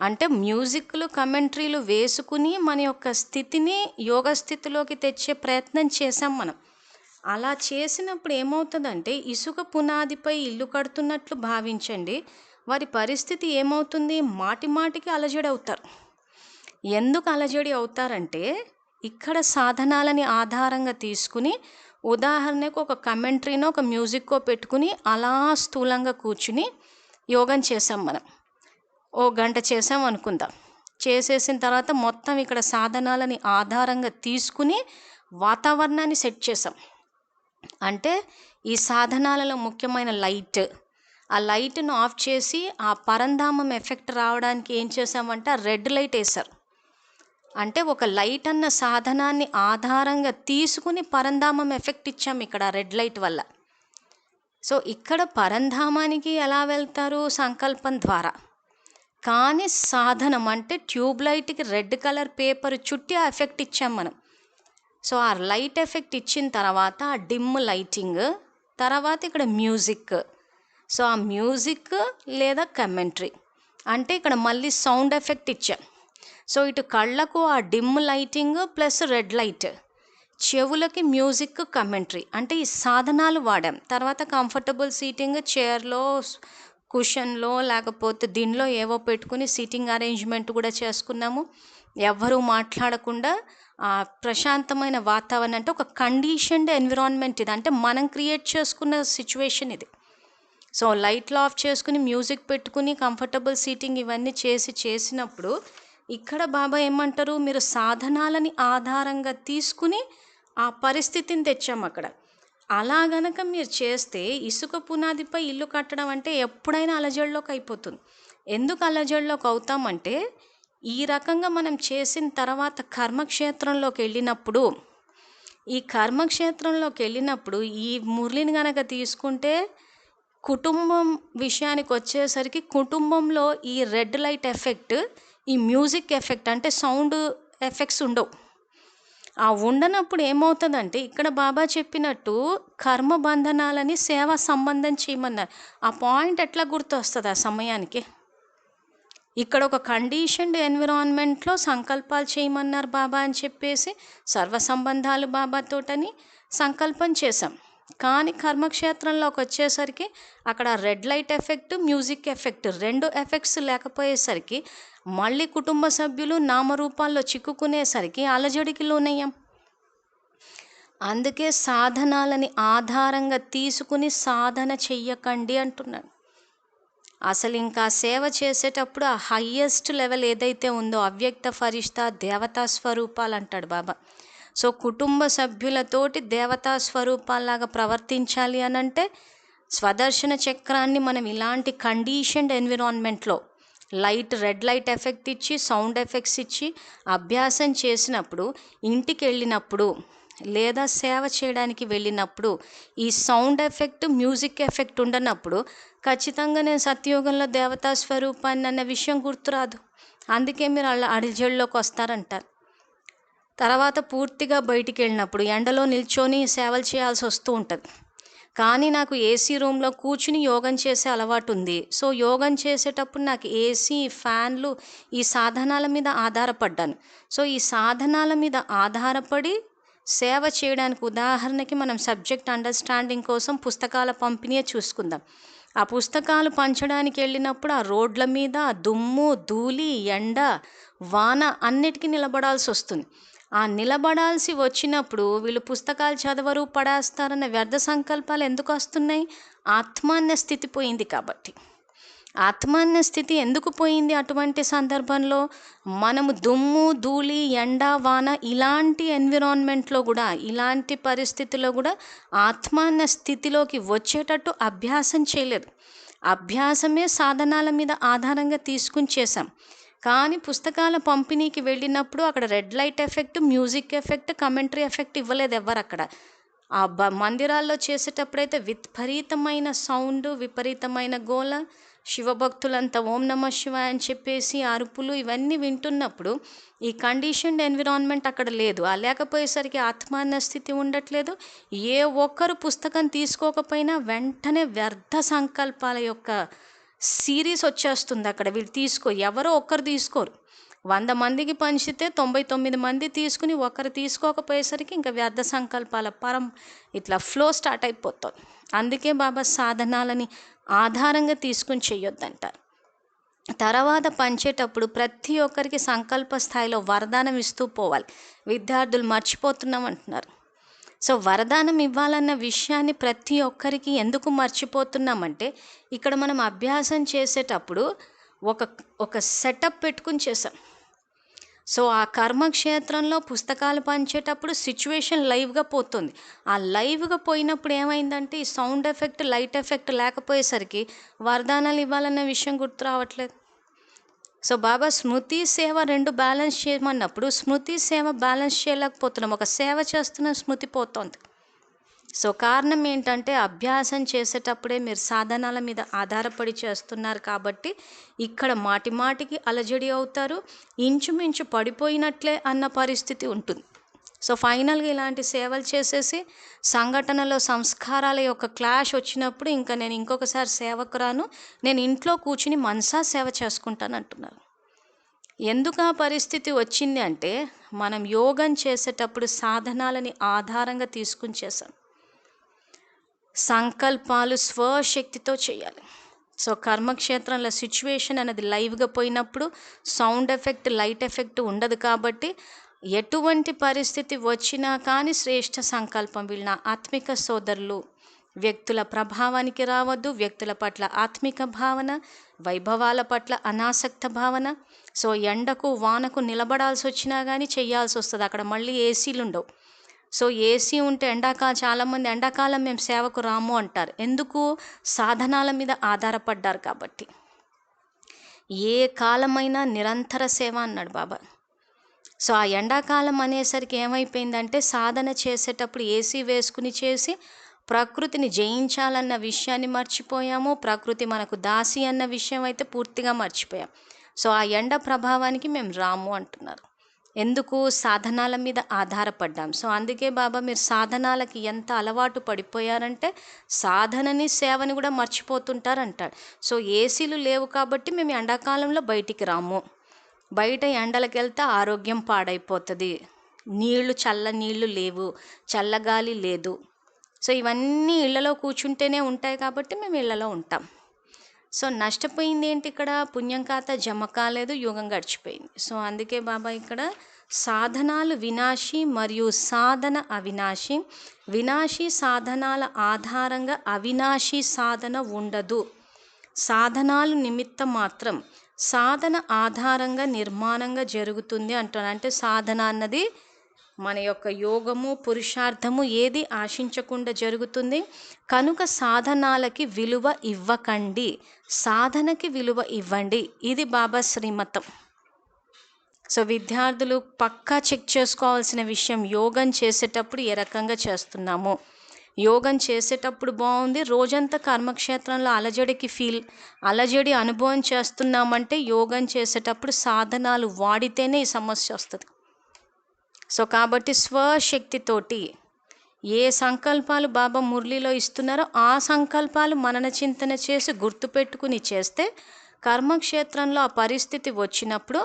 అంటే మ్యూజిక్లు, కమెంటరీలు వేసుకుని మన యొక్క స్థితిని యోగ స్థితిలోకి తెచ్చే ప్రయత్నం చేసాం మనం. అలా చేసినప్పుడు ఏమవుతుందంటే, ఇసుక పునాదిపై ఇల్లు కడుతున్నట్లు భావించండి. వారి పరిస్థితి ఏమవుతుంది? మాటి మాటికి అలజడి అవుతారు. ఎందుకు అలజడి అవుతారంటే, ఇక్కడ సాధనాలని ఆధారంగా తీసుకుని, ఉదాహరణకు ఒక కమెంటరీనో ఒక మ్యూజిక్కో పెట్టుకుని అలా స్థూలంగా కూర్చుని యోగం చేసాం మనం. ఓ గంట చేసాం అనుకుందాం. చేసేసిన తర్వాత మొత్తం ఇక్కడ సాధనాలని ఆధారంగా తీసుకుని వాతావరణాన్ని సెట్ చేసాం. అంటే ఈ సాధనాలలో ముఖ్యమైన లైట్, ఆ లైట్ను ఆఫ్ చేసి ఆ పరంధామం ఎఫెక్ట్ రావడానికి ఏం చేసామంటే రెడ్ లైట్ వేశారు. అంటే ఒక లైట్ అన్న సాధనాన్ని ఆధారంగా తీసుకుని పరంధామం ఎఫెక్ట్ ఇచ్చాం ఇక్కడ రెడ్ లైట్ వల్ల. సో ఇక్కడ పరంధామానికి ఎలా వెళ్తారు? సంకల్పం ద్వారా. కానీ సాధనం అంటే ట్యూబ్ లైట్కి రెడ్ కలర్ పేపర్ చుట్టి ఆ ఎఫెక్ట్ ఇచ్చాం మనం. సో ఆ లైట్ ఎఫెక్ట్ ఇచ్చిన తర్వాత ఆ డిమ్ లైటింగ్ తర్వాత ఇక్కడ మ్యూజిక్. సో ఆ మ్యూజిక్ లేదా కమెంటరీ అంటే ఇక్కడ మళ్ళీ సౌండ్ ఎఫెక్ట్ ఇచ్చాం. సో ఇటు కళ్ళకు ఆ dim lighting plus red light, చెవులకి మ్యూజిక్ కమెంటరీ అంటే ఈ సాధనాలు వాడాం. తర్వాత కంఫర్టబుల్ సీటింగ్ చైర్లో కుషన్లో లేకపోతే దీనిలో ఏవో పెట్టుకుని సీటింగ్ అరేంజ్మెంట్ కూడా చేసుకున్నాము. ఎవ్వరూ మాట్లాడకుండా ప్రశాంతమైన వాతావరణం అంటే ఒక కండిషన్డ్ ఎన్విరాన్మెంట్ ఇది. అంటే మనం క్రియేట్ చేసుకున్న సిచ్యువేషన్ ఇది. సో లైట్లు ఆఫ్ చేసుకుని మ్యూజిక్ పెట్టుకుని కంఫర్టబుల్ సీటింగ్ ఇవన్నీ చేసినప్పుడు ఇక్కడ బాబా ఏమంటారు, మీరు సాధనాలని ఆధారంగా తీసుకుని ఆ పరిస్థితిని తెచ్చాము అక్కడ. అలా గనక మీరు చేస్తే ఇసుక పునాదిపై ఇల్లు కట్టడం అంటే ఎప్పుడైనా అలజడిలోకి అయిపోతుంది. ఎందుకు అలజడిలోకి అవుతామంటే ఈ రకంగా మనం చేసిన తర్వాత కర్మక్షేత్రంలోకి వెళ్ళినప్పుడు ఈ మురళిని కనుక తీసుకుంటే కుటుంబం విషయానికి వచ్చేసరికి కుటుంబంలో ఈ రెడ్ లైట్ ఎఫెక్ట్, ఈ మ్యూజిక్ ఎఫెక్ట్ అంటే సౌండ్ ఎఫెక్ట్స్ ఉండవు. ఆ ఉండనప్పుడు ఏమవుతుందంటే ఇక్కడ బాబా చెప్పినట్టు కర్మ బంధనాలని సేవా సంబంధం చేయమన్నారు. ఆ పాయింట్ ఎట్లా గుర్తొస్తుంది ఆ సమయానికి? ఇక్కడ ఒక కండిషన్డ్ ఎన్విరాన్మెంట్లో సంకల్పాలు చేయమన్నారు బాబా అని చెప్పేసి సర్వ సంబంధాలు బాబాతోటని సంకల్పం చేశాం. కానీ కర్మక్షేత్రంలోకి వచ్చేసరికి అక్కడ red light effect, music effect రెండు ఎఫెక్ట్స్ లేకపోయేసరికి మళ్ళీ కుటుంబ సభ్యులు నామరూపాల్లో చిక్కుకునేసరికి అలజడికి లోనయ్యాం. అందుకే సాధనాలని ఆధారంగా తీసుకుని సాధన చెయ్యకండి అంటున్నాడు. అసలు ఇంకా సేవ చేసేటప్పుడు ఆ హయ్యెస్ట్ లెవెల్ ఏదైతే ఉందో అవ్యక్త ఫరిష్తా దేవతా స్వరూపాలు అంటాడు బాబా. సో కుటుంబ సభ్యులతోటి దేవతా స్వరూపాల్లాగా ప్రవర్తించాలి అని అంటే స్వదర్శన చక్రాన్ని మనం ఇలాంటి కండిషన్డ్ ఎన్విరాన్మెంట్లో రెడ్ లైట్ ఎఫెక్ట్ ఇచ్చి సౌండ్ ఎఫెక్ట్స్ ఇచ్చి అభ్యాసం చేసినప్పుడు, ఇంటికి వెళ్ళినప్పుడు లేదా సేవ చేయడానికి వెళ్ళినప్పుడు ఈ సౌండ్ ఎఫెక్ట్, మ్యూజిక్ ఎఫెక్ట్ ఉండనప్పుడు ఖచ్చితంగా నేను సత్యయుగంలో దేవతా స్వరూపాన్ని అన్న విషయం గుర్తురాదు. అందుకే మీరు అడిజళ్ళలోకి వస్తారంటారు. తర్వాత పూర్తిగా బయటికి వెళ్ళినప్పుడు ఎండలో నిల్చొని సేవలు చేయాల్సి వస్తూ ఉంటుంది. కానీ నాకు ఏసీ రూమ్లో కూర్చుని యోగం చేసే అలవాటు ఉంది. సో యోగం చేసేటప్పుడు నాకు ఏసీ, ఫ్యాన్లు ఈ సాధనాల మీద ఆధారపడ్డాను. సో ఈ సాధనాల మీద ఆధారపడి సేవ చేయడానికి ఉదాహరణకి మనం సబ్జెక్ట్ అండర్స్టాండింగ్ కోసం పుస్తకాల పంపిణీ చూసుకుందాం. ఆ పుస్తకాలు పంచడానికి వెళ్ళినప్పుడు ఆ రోడ్ల మీద దుమ్ము, ధూళి, ఎండ, వాన అన్నిటికీ నిలబడాల్సి వస్తుంది. ఆ నిలబడాల్సి వచ్చినప్పుడు వీళ్ళు పుస్తకాలు చదవరు, పడేస్తారన్న వ్యర్థ సంకల్పాలు ఎందుకు వస్తున్నాయి? ఆత్మాన్య స్థితి పోయింది కాబట్టి. ఆత్మాన్య స్థితి ఎందుకు పోయింది? అటువంటి సందర్భంలో మనము దుమ్ము, ధూళి, ఎండ, వాన ఇలాంటి ఎన్విరాన్మెంట్లో కూడా, ఇలాంటి పరిస్థితుల్లో కూడా ఆత్మాన్య స్థితిలోకి వచ్చేటట్టు అభ్యాసం చేయలేదు. అభ్యాసమే సాధనాల మీద ఆధారంగా తీసుకుని చేశాం. కానీ పుస్తకాల పంపిణీకి వెళ్ళినప్పుడు అక్కడ red light effect, music effect, commentary effect ఇవ్వలేదు ఎవరు అక్కడ. ఆ మందిరాల్లో చేసేటప్పుడైతే విపరీతమైన సౌండ్, విపరీతమైన గోల, శివభక్తులంతా ఓం నమ శివాయ అని చెప్పేసి అరుపులు ఇవన్నీ వింటున్నప్పుడు ఈ కండిషన్డ్ ఎన్విరాన్మెంట్ అక్కడ లేదు. ఆ లేకపోయేసరికి ఆత్మాన్య స్థితి ఉండట్లేదు. ఏ ఒక్కరు పుస్తకం తీసుకోకపోయినా వెంటనే వ్యర్థ సంకల్పాల యొక్క సిరీస్ వచ్చేస్తుంది అక్కడ. వీళ్ళు ఎవరో ఒక్కరు తీసుకోరు. 100 మందికి పంచితే 99 మంది తీసుకుని ఒకరు తీసుకోకపోయేసరికి ఇంకా వ్యర్థ సంకల్పాల ఇట్లా ఫ్లో స్టార్ట్ అయిపోతుంది. అందుకే బాబా సాధనాలని ఆధారంగా తీసుకుని చెయ్యొద్దంటారు. తర్వాత పంచేటప్పుడు ప్రతి ఒక్కరికి సంకల్ప స్థాయిలో వరదానం ఇస్తూ పోవాలి. విద్యార్థులు మర్చిపోతున్నాం అంటున్నారు. సో వరదానం ఇవ్వాలన్న విషయాన్ని ప్రతి ఒక్కరికి ఎందుకు మర్చిపోతున్నామంటే ఇక్కడ మనం అభ్యాసం చేసేటప్పుడు ఒక సెటప్ పెట్టుకుని చేసాం. సో ఆ కర్మక్షేత్రంలో పుస్తకాలు పంచేటప్పుడు సిచ్యువేషన్ లైవ్గా పోతుంది. ఆ లైవ్గా పోయినప్పుడు ఏమైందంటే ఈ సౌండ్ ఎఫెక్ట్, లైట్ ఎఫెక్ట్ లేకపోయేసరికి వరదానాలు ఇవ్వాలన్న విషయం గుర్తు రావట్లేదు. సో బాబా స్మృతి సేవ రెండు బ్యాలెన్స్ చేయమన్నప్పుడు స్మృతి సేవ బ్యాలెన్స్ చేయలేకపోతున్నాం. ఒక సేవ చేస్తున్న స్మృతి పోతుంది. సో కారణం ఏంటంటే అభ్యాసం చేసేటప్పుడే మీరు సాధనాల మీద ఆధారపడి చేస్తున్నారు కాబట్టి ఇక్కడ మాటి మాటికి అలజడి అవుతారు, ఇంచుమించు పడిపోయినట్లే అన్న పరిస్థితి ఉంటుంది. సో ఫైనల్గా ఇలాంటి సేవలు చేసేసి సంఘటనలో సంస్కారాల యొక్క క్లాష్ వచ్చినప్పుడు ఇంకా నేను ఇంకొకసారి సేవకు రాను, నేను ఇంట్లో కూర్చుని మనసా సేవ చేసుకుంటాను అంటున్నారు. ఎందుకు ఆ పరిస్థితి వచ్చింది అంటే మనం యోగం చేసేటప్పుడు సాధనాలని ఆధారంగా తీసుకుని చేశాం. సంకల్పాలు స్వశక్తితో చేయాలి. సో కర్మక్షేత్రంలో సిచ్యువేషన్ అనేది లైవ్గా పోయినప్పుడు సౌండ్ ఎఫెక్ట్, లైట్ ఎఫెక్ట్ ఉండదు కాబట్టి ఎటువంటి పరిస్థితి వచ్చినా కానీ శ్రేష్ఠ సంకల్పం. వీళ్ళ ఆత్మిక సోదరులు వ్యక్తుల ప్రభావానికి రావద్దు, వ్యక్తుల పట్ల ఆత్మిక భావన, వైభవాల పట్ల అనాసక్త భావన. సో ఎండకు వానకు నిలబడాల్సి వచ్చినా కానీ చేయాల్సి వస్తుంది. అక్కడ మళ్ళీ ఏసీలు ఉండవు. సో ఏసీ ఉంటే చాలామంది ఎండాకాలం మేము సేవకు రాము అంటారు. ఎందుకు? సాధనాల మీద ఆధారపడ్డారు కాబట్టి. ఏ కాలమైనా నిరంతర సేవ అన్నాడు బాబా. సో ఆ ఎండాకాలం అనేసరికి ఏమైపోయిందంటే సాధన చేసేటప్పుడు ఏసీ వేసుకుని చేసి ప్రకృతిని జయించాలన్న విషయాన్ని మర్చిపోయాము. ప్రకృతి మనకు దాసి అన్న విషయం అయితే పూర్తిగా మర్చిపోయాం. సో ఆ ఎండ ప్రభావానికి మేము రాము అంటున్నారు. ఎందుకు? సాధనాల మీద ఆధారపడ్డాం. సో అందుకే బాబా మీరు సాధనాలకి ఎంత అలవాటు పడిపోయారంటే సాధనని సేవని కూడా మర్చిపోతుంటారంటాడు. సో ఏసీలు లేవు కాబట్టి మేము ఎండాకాలంలో బయటికి రాము, బయట ఎండలకు వెళ్తే ఆరోగ్యం పాడైపోతుంది, చల్ల నీళ్లు లేవు, చల్లగాలి లేదు. సో ఇవన్నీ ఇళ్లలో కూర్చుంటేనే ఉంటాయి కాబట్టి మేము ఇళ్లలో ఉంటాం. సో నష్టపోయింది ఏంటి? ఇక్కడ పుణ్యం ఖాతా జమ కాలేదు, యుగం గడిచిపోయింది. సో అందుకే బాబా ఇక్కడ సాధనాలు వినాశి మరియు సాధన అవినాశి. వినాశి సాధనాల ఆధారంగా అవినాశి సాధన ఉండదు. సాధనాలు నిమిత్తం మాత్రం, సాధన ఆధారంగా నిర్మాణంగా జరుగుతుంది అంటాను. అంటే సాధన అన్నది మన యొక్క యోగము, పురుషార్థము ఏది ఆశించకుండా జరుగుతుంది. కనుక సాధనాలకి విలువ ఇవ్వకండి, సాధనకి విలువ ఇవ్వండి. ఇది బాబా శ్రీమతం. సో విద్యార్థులు పక్కా చెక్ చేసుకోవాల్సిన విషయం, యోగం చేసేటప్పుడు ఏ రకంగా చేస్తున్నాము. యోగం చేసేటప్పుడు బాగుంది, రోజంతా కర్మక్షేత్రంలో అలజడి అనుభవం చేస్తున్నామంటే యోగం చేసేటప్పుడు సాధనాలు వాడితేనే ఈ సమస్య వస్తుంది. సో కాబట్టి స్వశక్తితోటి ఏ సంకల్పాలు బాబా మురళిలో ఇస్తున్నారో ఆ సంకల్పాలు మనన చింతన చేసి గుర్తుపెట్టుకుని చేస్తే కర్మక్షేత్రంలో ఆ పరిస్థితి వచ్చినప్పుడు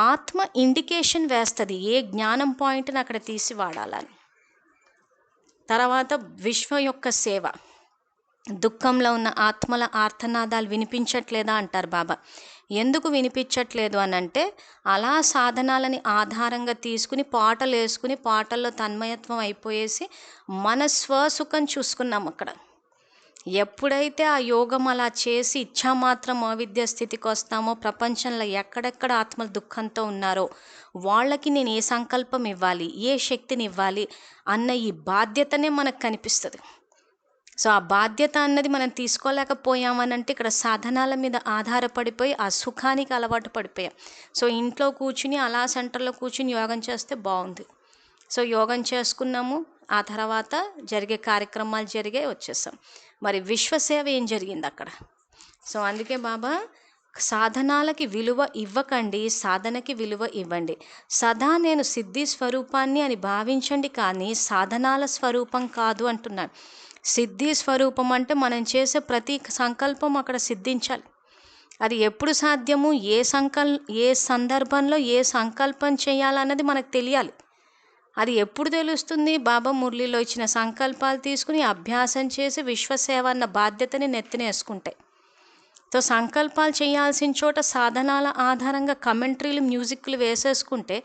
ఆత్మ ఇండికేషన్ వేస్తుంది ఏ జ్ఞానం పాయింట్ని అక్కడ తీసి వాడాలని. తర్వాత విశ్వ యొక్క సేవ. దుఃఖంలో ఉన్న ఆత్మల ఆర్తనాదాలు వినిపించట్లేదా అంటారు బాబా. ఎందుకు వినిపించట్లేదు అని అంటే అలా సాధనాలని ఆధారంగా తీసుకుని పాటలు వేసుకుని పాటల్లో తన్మయత్వం అయిపోయేసి మన స్వసుఖం చూసుకున్నాం అక్కడ. ఎప్పుడైతే ఆ యోగం అలా చేసి ఇచ్ఛామాత్రం అవిద్య స్థితికి వస్తామో ప్రపంచంలో ఎక్కడెక్కడ ఆత్మలు దుఃఖంతో ఉన్నారో వాళ్ళకి నేను ఏ సంకల్పం ఇవ్వాలి, ఏ శక్తిని ఇవ్వాలి అన్న ఈ బాధ్యతనే మనకు కనిపిస్తుంది. సో ఆ బాధ్యత అన్నది మనం తీసుకోలేకపోయామనంటే ఇక్కడ సాధనాల మీద ఆధారపడిపోయి ఆ సుఖానికి అలవాటు పడిపోయాం. సో ఇంట్లో కూర్చుని అలా సెంటర్లో కూర్చుని యోగం చేస్తే బాగుంది. సో యోగం చేసుకున్నాము, ఆ తర్వాత జరిగే కార్యక్రమాలు వచ్చేసాం. మరి విశ్వసేవ ఏం జరిగింది అక్కడ? సో అందుకే బాబా సాధనాలకి విలువ ఇవ్వకండి, సాధనకి విలువ ఇవ్వండి. సదా నేను సిద్ధి స్వరూపాన్ని అని భావించండి, కానీ సాధనాల స్వరూపం కాదు అంటున్నాడు. సిద్ధి స్వరూపం అంటే మనం చేసే ప్రతి సంకల్పం అక్కడ సిద్ధించాలి. అది ఎప్పుడు సాధ్యము, ఏ సందర్భంలో ఏ సంకల్పం చేయాలన్నది మనకు తెలియాలి. అది ఎప్పుడు తెలుస్తుంది? బాబా మురళిలో ఇచ్చిన సంకల్పాలు తీసుకుని అభ్యాసం చేసి విశ్వసేవ అన్న బాధ్యతని నెత్తినేసుకుంటాయి. సో సంకల్పాలు చేయాల్సిన చోట సాధనాల ఆధారంగా కమెంట్రీలు, మ్యూజిక్లు వేసేసుకుంటే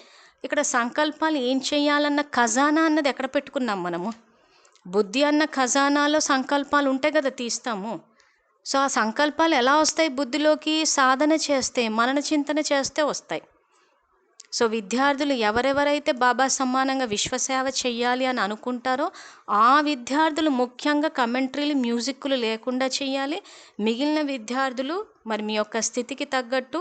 ఇక్కడ సంకల్పాలు ఏం చేయాలన్న ఖజానా అన్నది ఎక్కడ పెట్టుకున్నాం మనము? బుద్ధి అన్న ఖజానాలో సంకల్పాలు ఉంటే కదా తీస్తాము. సో ఆ సంకల్పాలు ఎలా వస్తాయి బుద్ధిలోకి? సాధన చేస్తే, మనన చింతన చేస్తే వస్తాయి. సో విద్యార్థులు ఎవరెవరైతే బాబా సమానంగా విశ్వసేవ చెయ్యాలి అని అనుకుంటారో ఆ విద్యార్థులు ముఖ్యంగా కమెంట్రీలు, మ్యూజిక్లు లేకుండా చేయాలి. మిగిలిన విద్యార్థులు మరి మీ యొక్క స్థితికి తగ్గట్టు,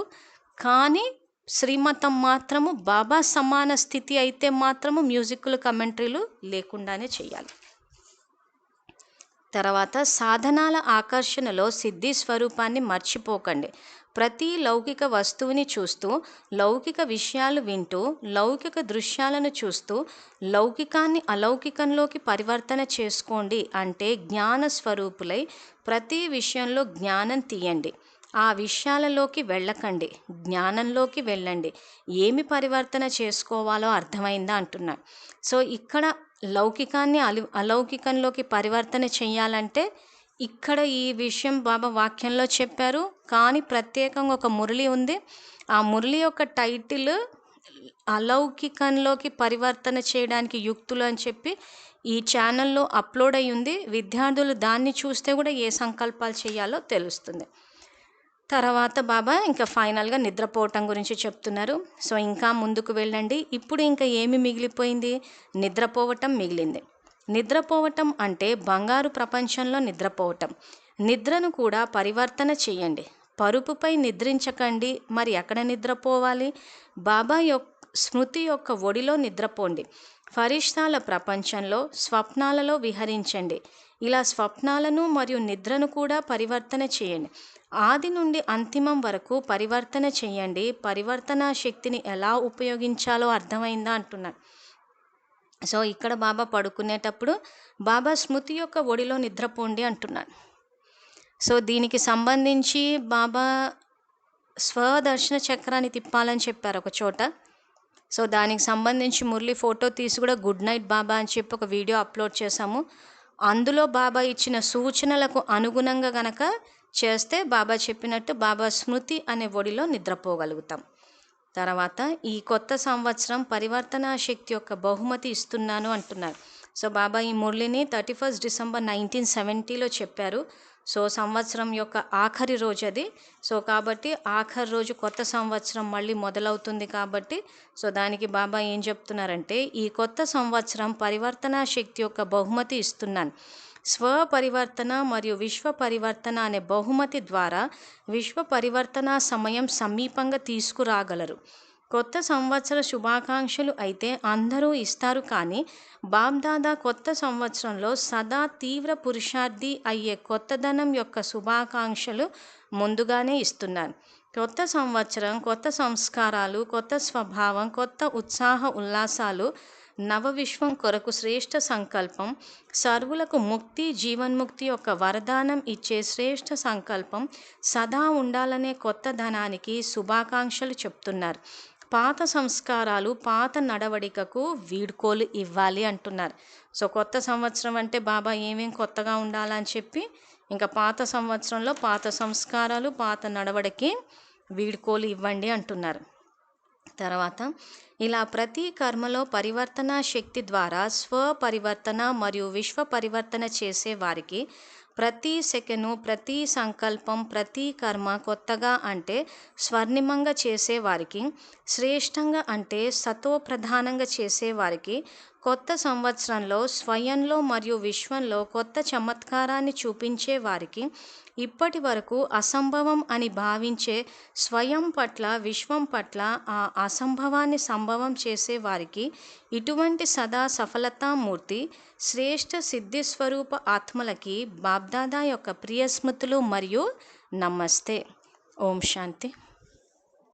కానీ శ్రీమతం మాత్రము బాబా సమాన స్థితి అయితే మాత్రము మ్యూజిక్లు, కమెంట్రీలు లేకుండానే చేయాలి. తర్వాత సాధనాల ఆకర్షణలో సిద్ధి స్వరూపాన్ని మర్చిపోకండి. ప్రతి లౌకిక వస్తువుని చూస్తూ, లౌకిక విషయాలు వింటూ, లౌకిక దృశ్యాలను చూస్తూ లౌకికాన్ని అలౌకికంలోకి పరివర్తన చేసుకోండి. అంటే జ్ఞాన స్వరూపులై ప్రతి విషయంలో జ్ఞానం తీయండి. ఆ విషయాలలోకి వెళ్ళకండి, జ్ఞానంలోకి వెళ్ళండి. ఏమి పరివర్తన చేసుకోవాలో అర్థమైందా అంటున్నాడు. సో ఇక్కడ లౌకికాన్ని అలౌకికంలోకి పరివర్తన చెయ్యాలంటే ఇక్కడ ఈ విషయం బాబా వాక్యంలో చెప్పారు. కానీ ప్రత్యేకంగా ఒక మురళి ఉంది. ఆ మురళి యొక్క టైటిల్ అలౌకికంలోకి పరివర్తన చేయడానికి యుక్తులు అని చెప్పి ఈ ఛానల్లో అప్లోడ్ అయి ఉంది. విద్యార్థులు దాన్ని చూస్తే కూడా ఏ సంకల్పాలు చేయాలో తెలుస్తుంది. తర్వాత బాబా ఇంకా ఫైనల్గా నిద్రపోవటం గురించి చెప్తున్నారు. సో ఇంకా ముందుకు వెళ్ళండి. ఇప్పుడు ఇంకా ఏమి మిగిలిపోయింది? నిద్రపోవటం మిగిలింది. నిద్రపోవటం అంటే బంగారు ప్రపంచంలో నిద్రపోవటం. నిద్రను కూడా పరివర్తన చేయండి. పరుపుపై నిద్రించకండి. మరి ఎక్కడ నిద్రపోవాలి? బాబా స్మృతి యొక్క ఒడిలో నిద్రపోండి. ఫరిష్తాల ప్రపంచంలో స్వప్నాలలో విహరించండి. ఇలా స్వప్నాలను మరియు నిద్రను కూడా పరివర్తన చేయండి. ఆది నుండి అంతిమం వరకు పరివర్తన చేయండి. పరివర్తన శక్తిని ఎలా ఉపయోగించాలో అర్థమైందా అంటున్నారు. సో ఇక్కడ బాబా పడుకునేటప్పుడు బాబా స్మృతి యొక్క ఒడిలో నిద్రపోండి అంటున్నాడు. సో దీనికి సంబంధించి బాబా స్వదర్శన చక్రాన్ని తిప్పాలని చెప్పారు ఒక చోట. సో దానికి సంబంధించి మురళి ఫోటో తీసి కూడా గుడ్ నైట్ బాబా అని చెప్పి ఒక వీడియో అప్లోడ్ చేశాము. అందులో బాబా ఇచ్చిన సూచనలకు అనుగుణంగా గనక చేస్తే బాబా చెప్పినట్టు బాబా స్మృతి అనే ఒడిలో నిద్రపోగలుగుతాం. తర్వాత ఈ కొత్త సంవత్సరం పరివర్తన శక్తి యొక్క బహుమతి ఇస్తున్నాను అంటున్నారు. సో బాబా ఈ మురళిని 31 డిసెంబర్ 1970లో చెప్పారు. సో సంవత్సరం యొక్క ఆఖరి రోజు అది. సో కాబట్టి ఆఖరి రోజు కొత్త సంవత్సరం మళ్ళీ మొదలవుతుంది కాబట్టి సో దానికి బాబా ఏం చెప్తున్నారంటే ఈ కొత్త సంవత్సరం పరివర్తన శక్తి యొక్క బహుమతి ఇస్తున్నాను. స్వపరివర్తన మరియు విశ్వ పరివర్తన అనే బహుమతి ద్వారా విశ్వ పరివర్తన సమయం సమీపంగా తీసుకురాగలరు. కొత్త సంవత్సర శుభాకాంక్షలు అయితే అందరూ ఇస్తారు, కానీ బాబ్దాదా కొత్త సంవత్సరంలో సదా తీవ్ర పురుషార్థి అయ్యే కొత్తదనం యొక్క శుభాకాంక్షలు ముందుగానే ఇస్తున్నారు. కొత్త సంవత్సరం, కొత్త సంస్కారాలు, కొత్త స్వభావం, కొత్త ఉత్సాహ ఉల్లాసాలు, నవవిశ్వం కొరకు శ్రేష్ఠ సంకల్పం, సర్వులకు ముక్తి జీవన్ముక్తి యొక్క వరదానం ఇచ్చే శ్రేష్ఠ సంకల్పం సదా ఉండాలనే కొత్త ధనానికి శుభాకాంక్షలు చెప్తున్నారు. పాత సంస్కారాలు, పాత నడవడికకు వీడ్కోలు ఇవ్వాలి అంటున్నారు. సో కొత్త సంవత్సరం అంటే బాబా ఏమేం కొత్తగా ఉండాలని చెప్పి ఇంకా పాత సంవత్సరంలో పాత సంస్కారాలు, పాత నడవడికి వీడ్కోలు ఇవ్వండి అంటున్నారు. తర్వాత ఇలా ప్రతి కర్మలో పరివర్తన శక్తి ద్వారా స్వపరివర్తన మరియు విశ్వ పరివర్తన చేసే వారికి ప్రతి సెకను, ప్రతి సంకల్పం, ప్రతి కర్మ కొత్తగా అంటే స్వర్ణిమంగా చేసేవారికి, శ్రేష్టంగా అంటే సతోప్రధానంగా చేసేవారికి కొత్త సంవత్సరంలో స్వయంలో మరియు విశ్వంలో కొత్త చమత్కారాన్ని చూపించే వారికి, ఇప్పటి వరకు అసంభవం అని భావించే స్వయం పట్ల, విశ్వం పట్ల ఆ అసంభవాన్ని సంభవం చేసేవారికి ఇటువంటి సదా సఫలతామూర్తి శ్రేష్ఠ సిద్ధిస్వరూప ఆత్మలకి బాబ్దాదా యొక్క ప్రియ స్మృతులు మరియు నమస్తే. ఓం శాంతి.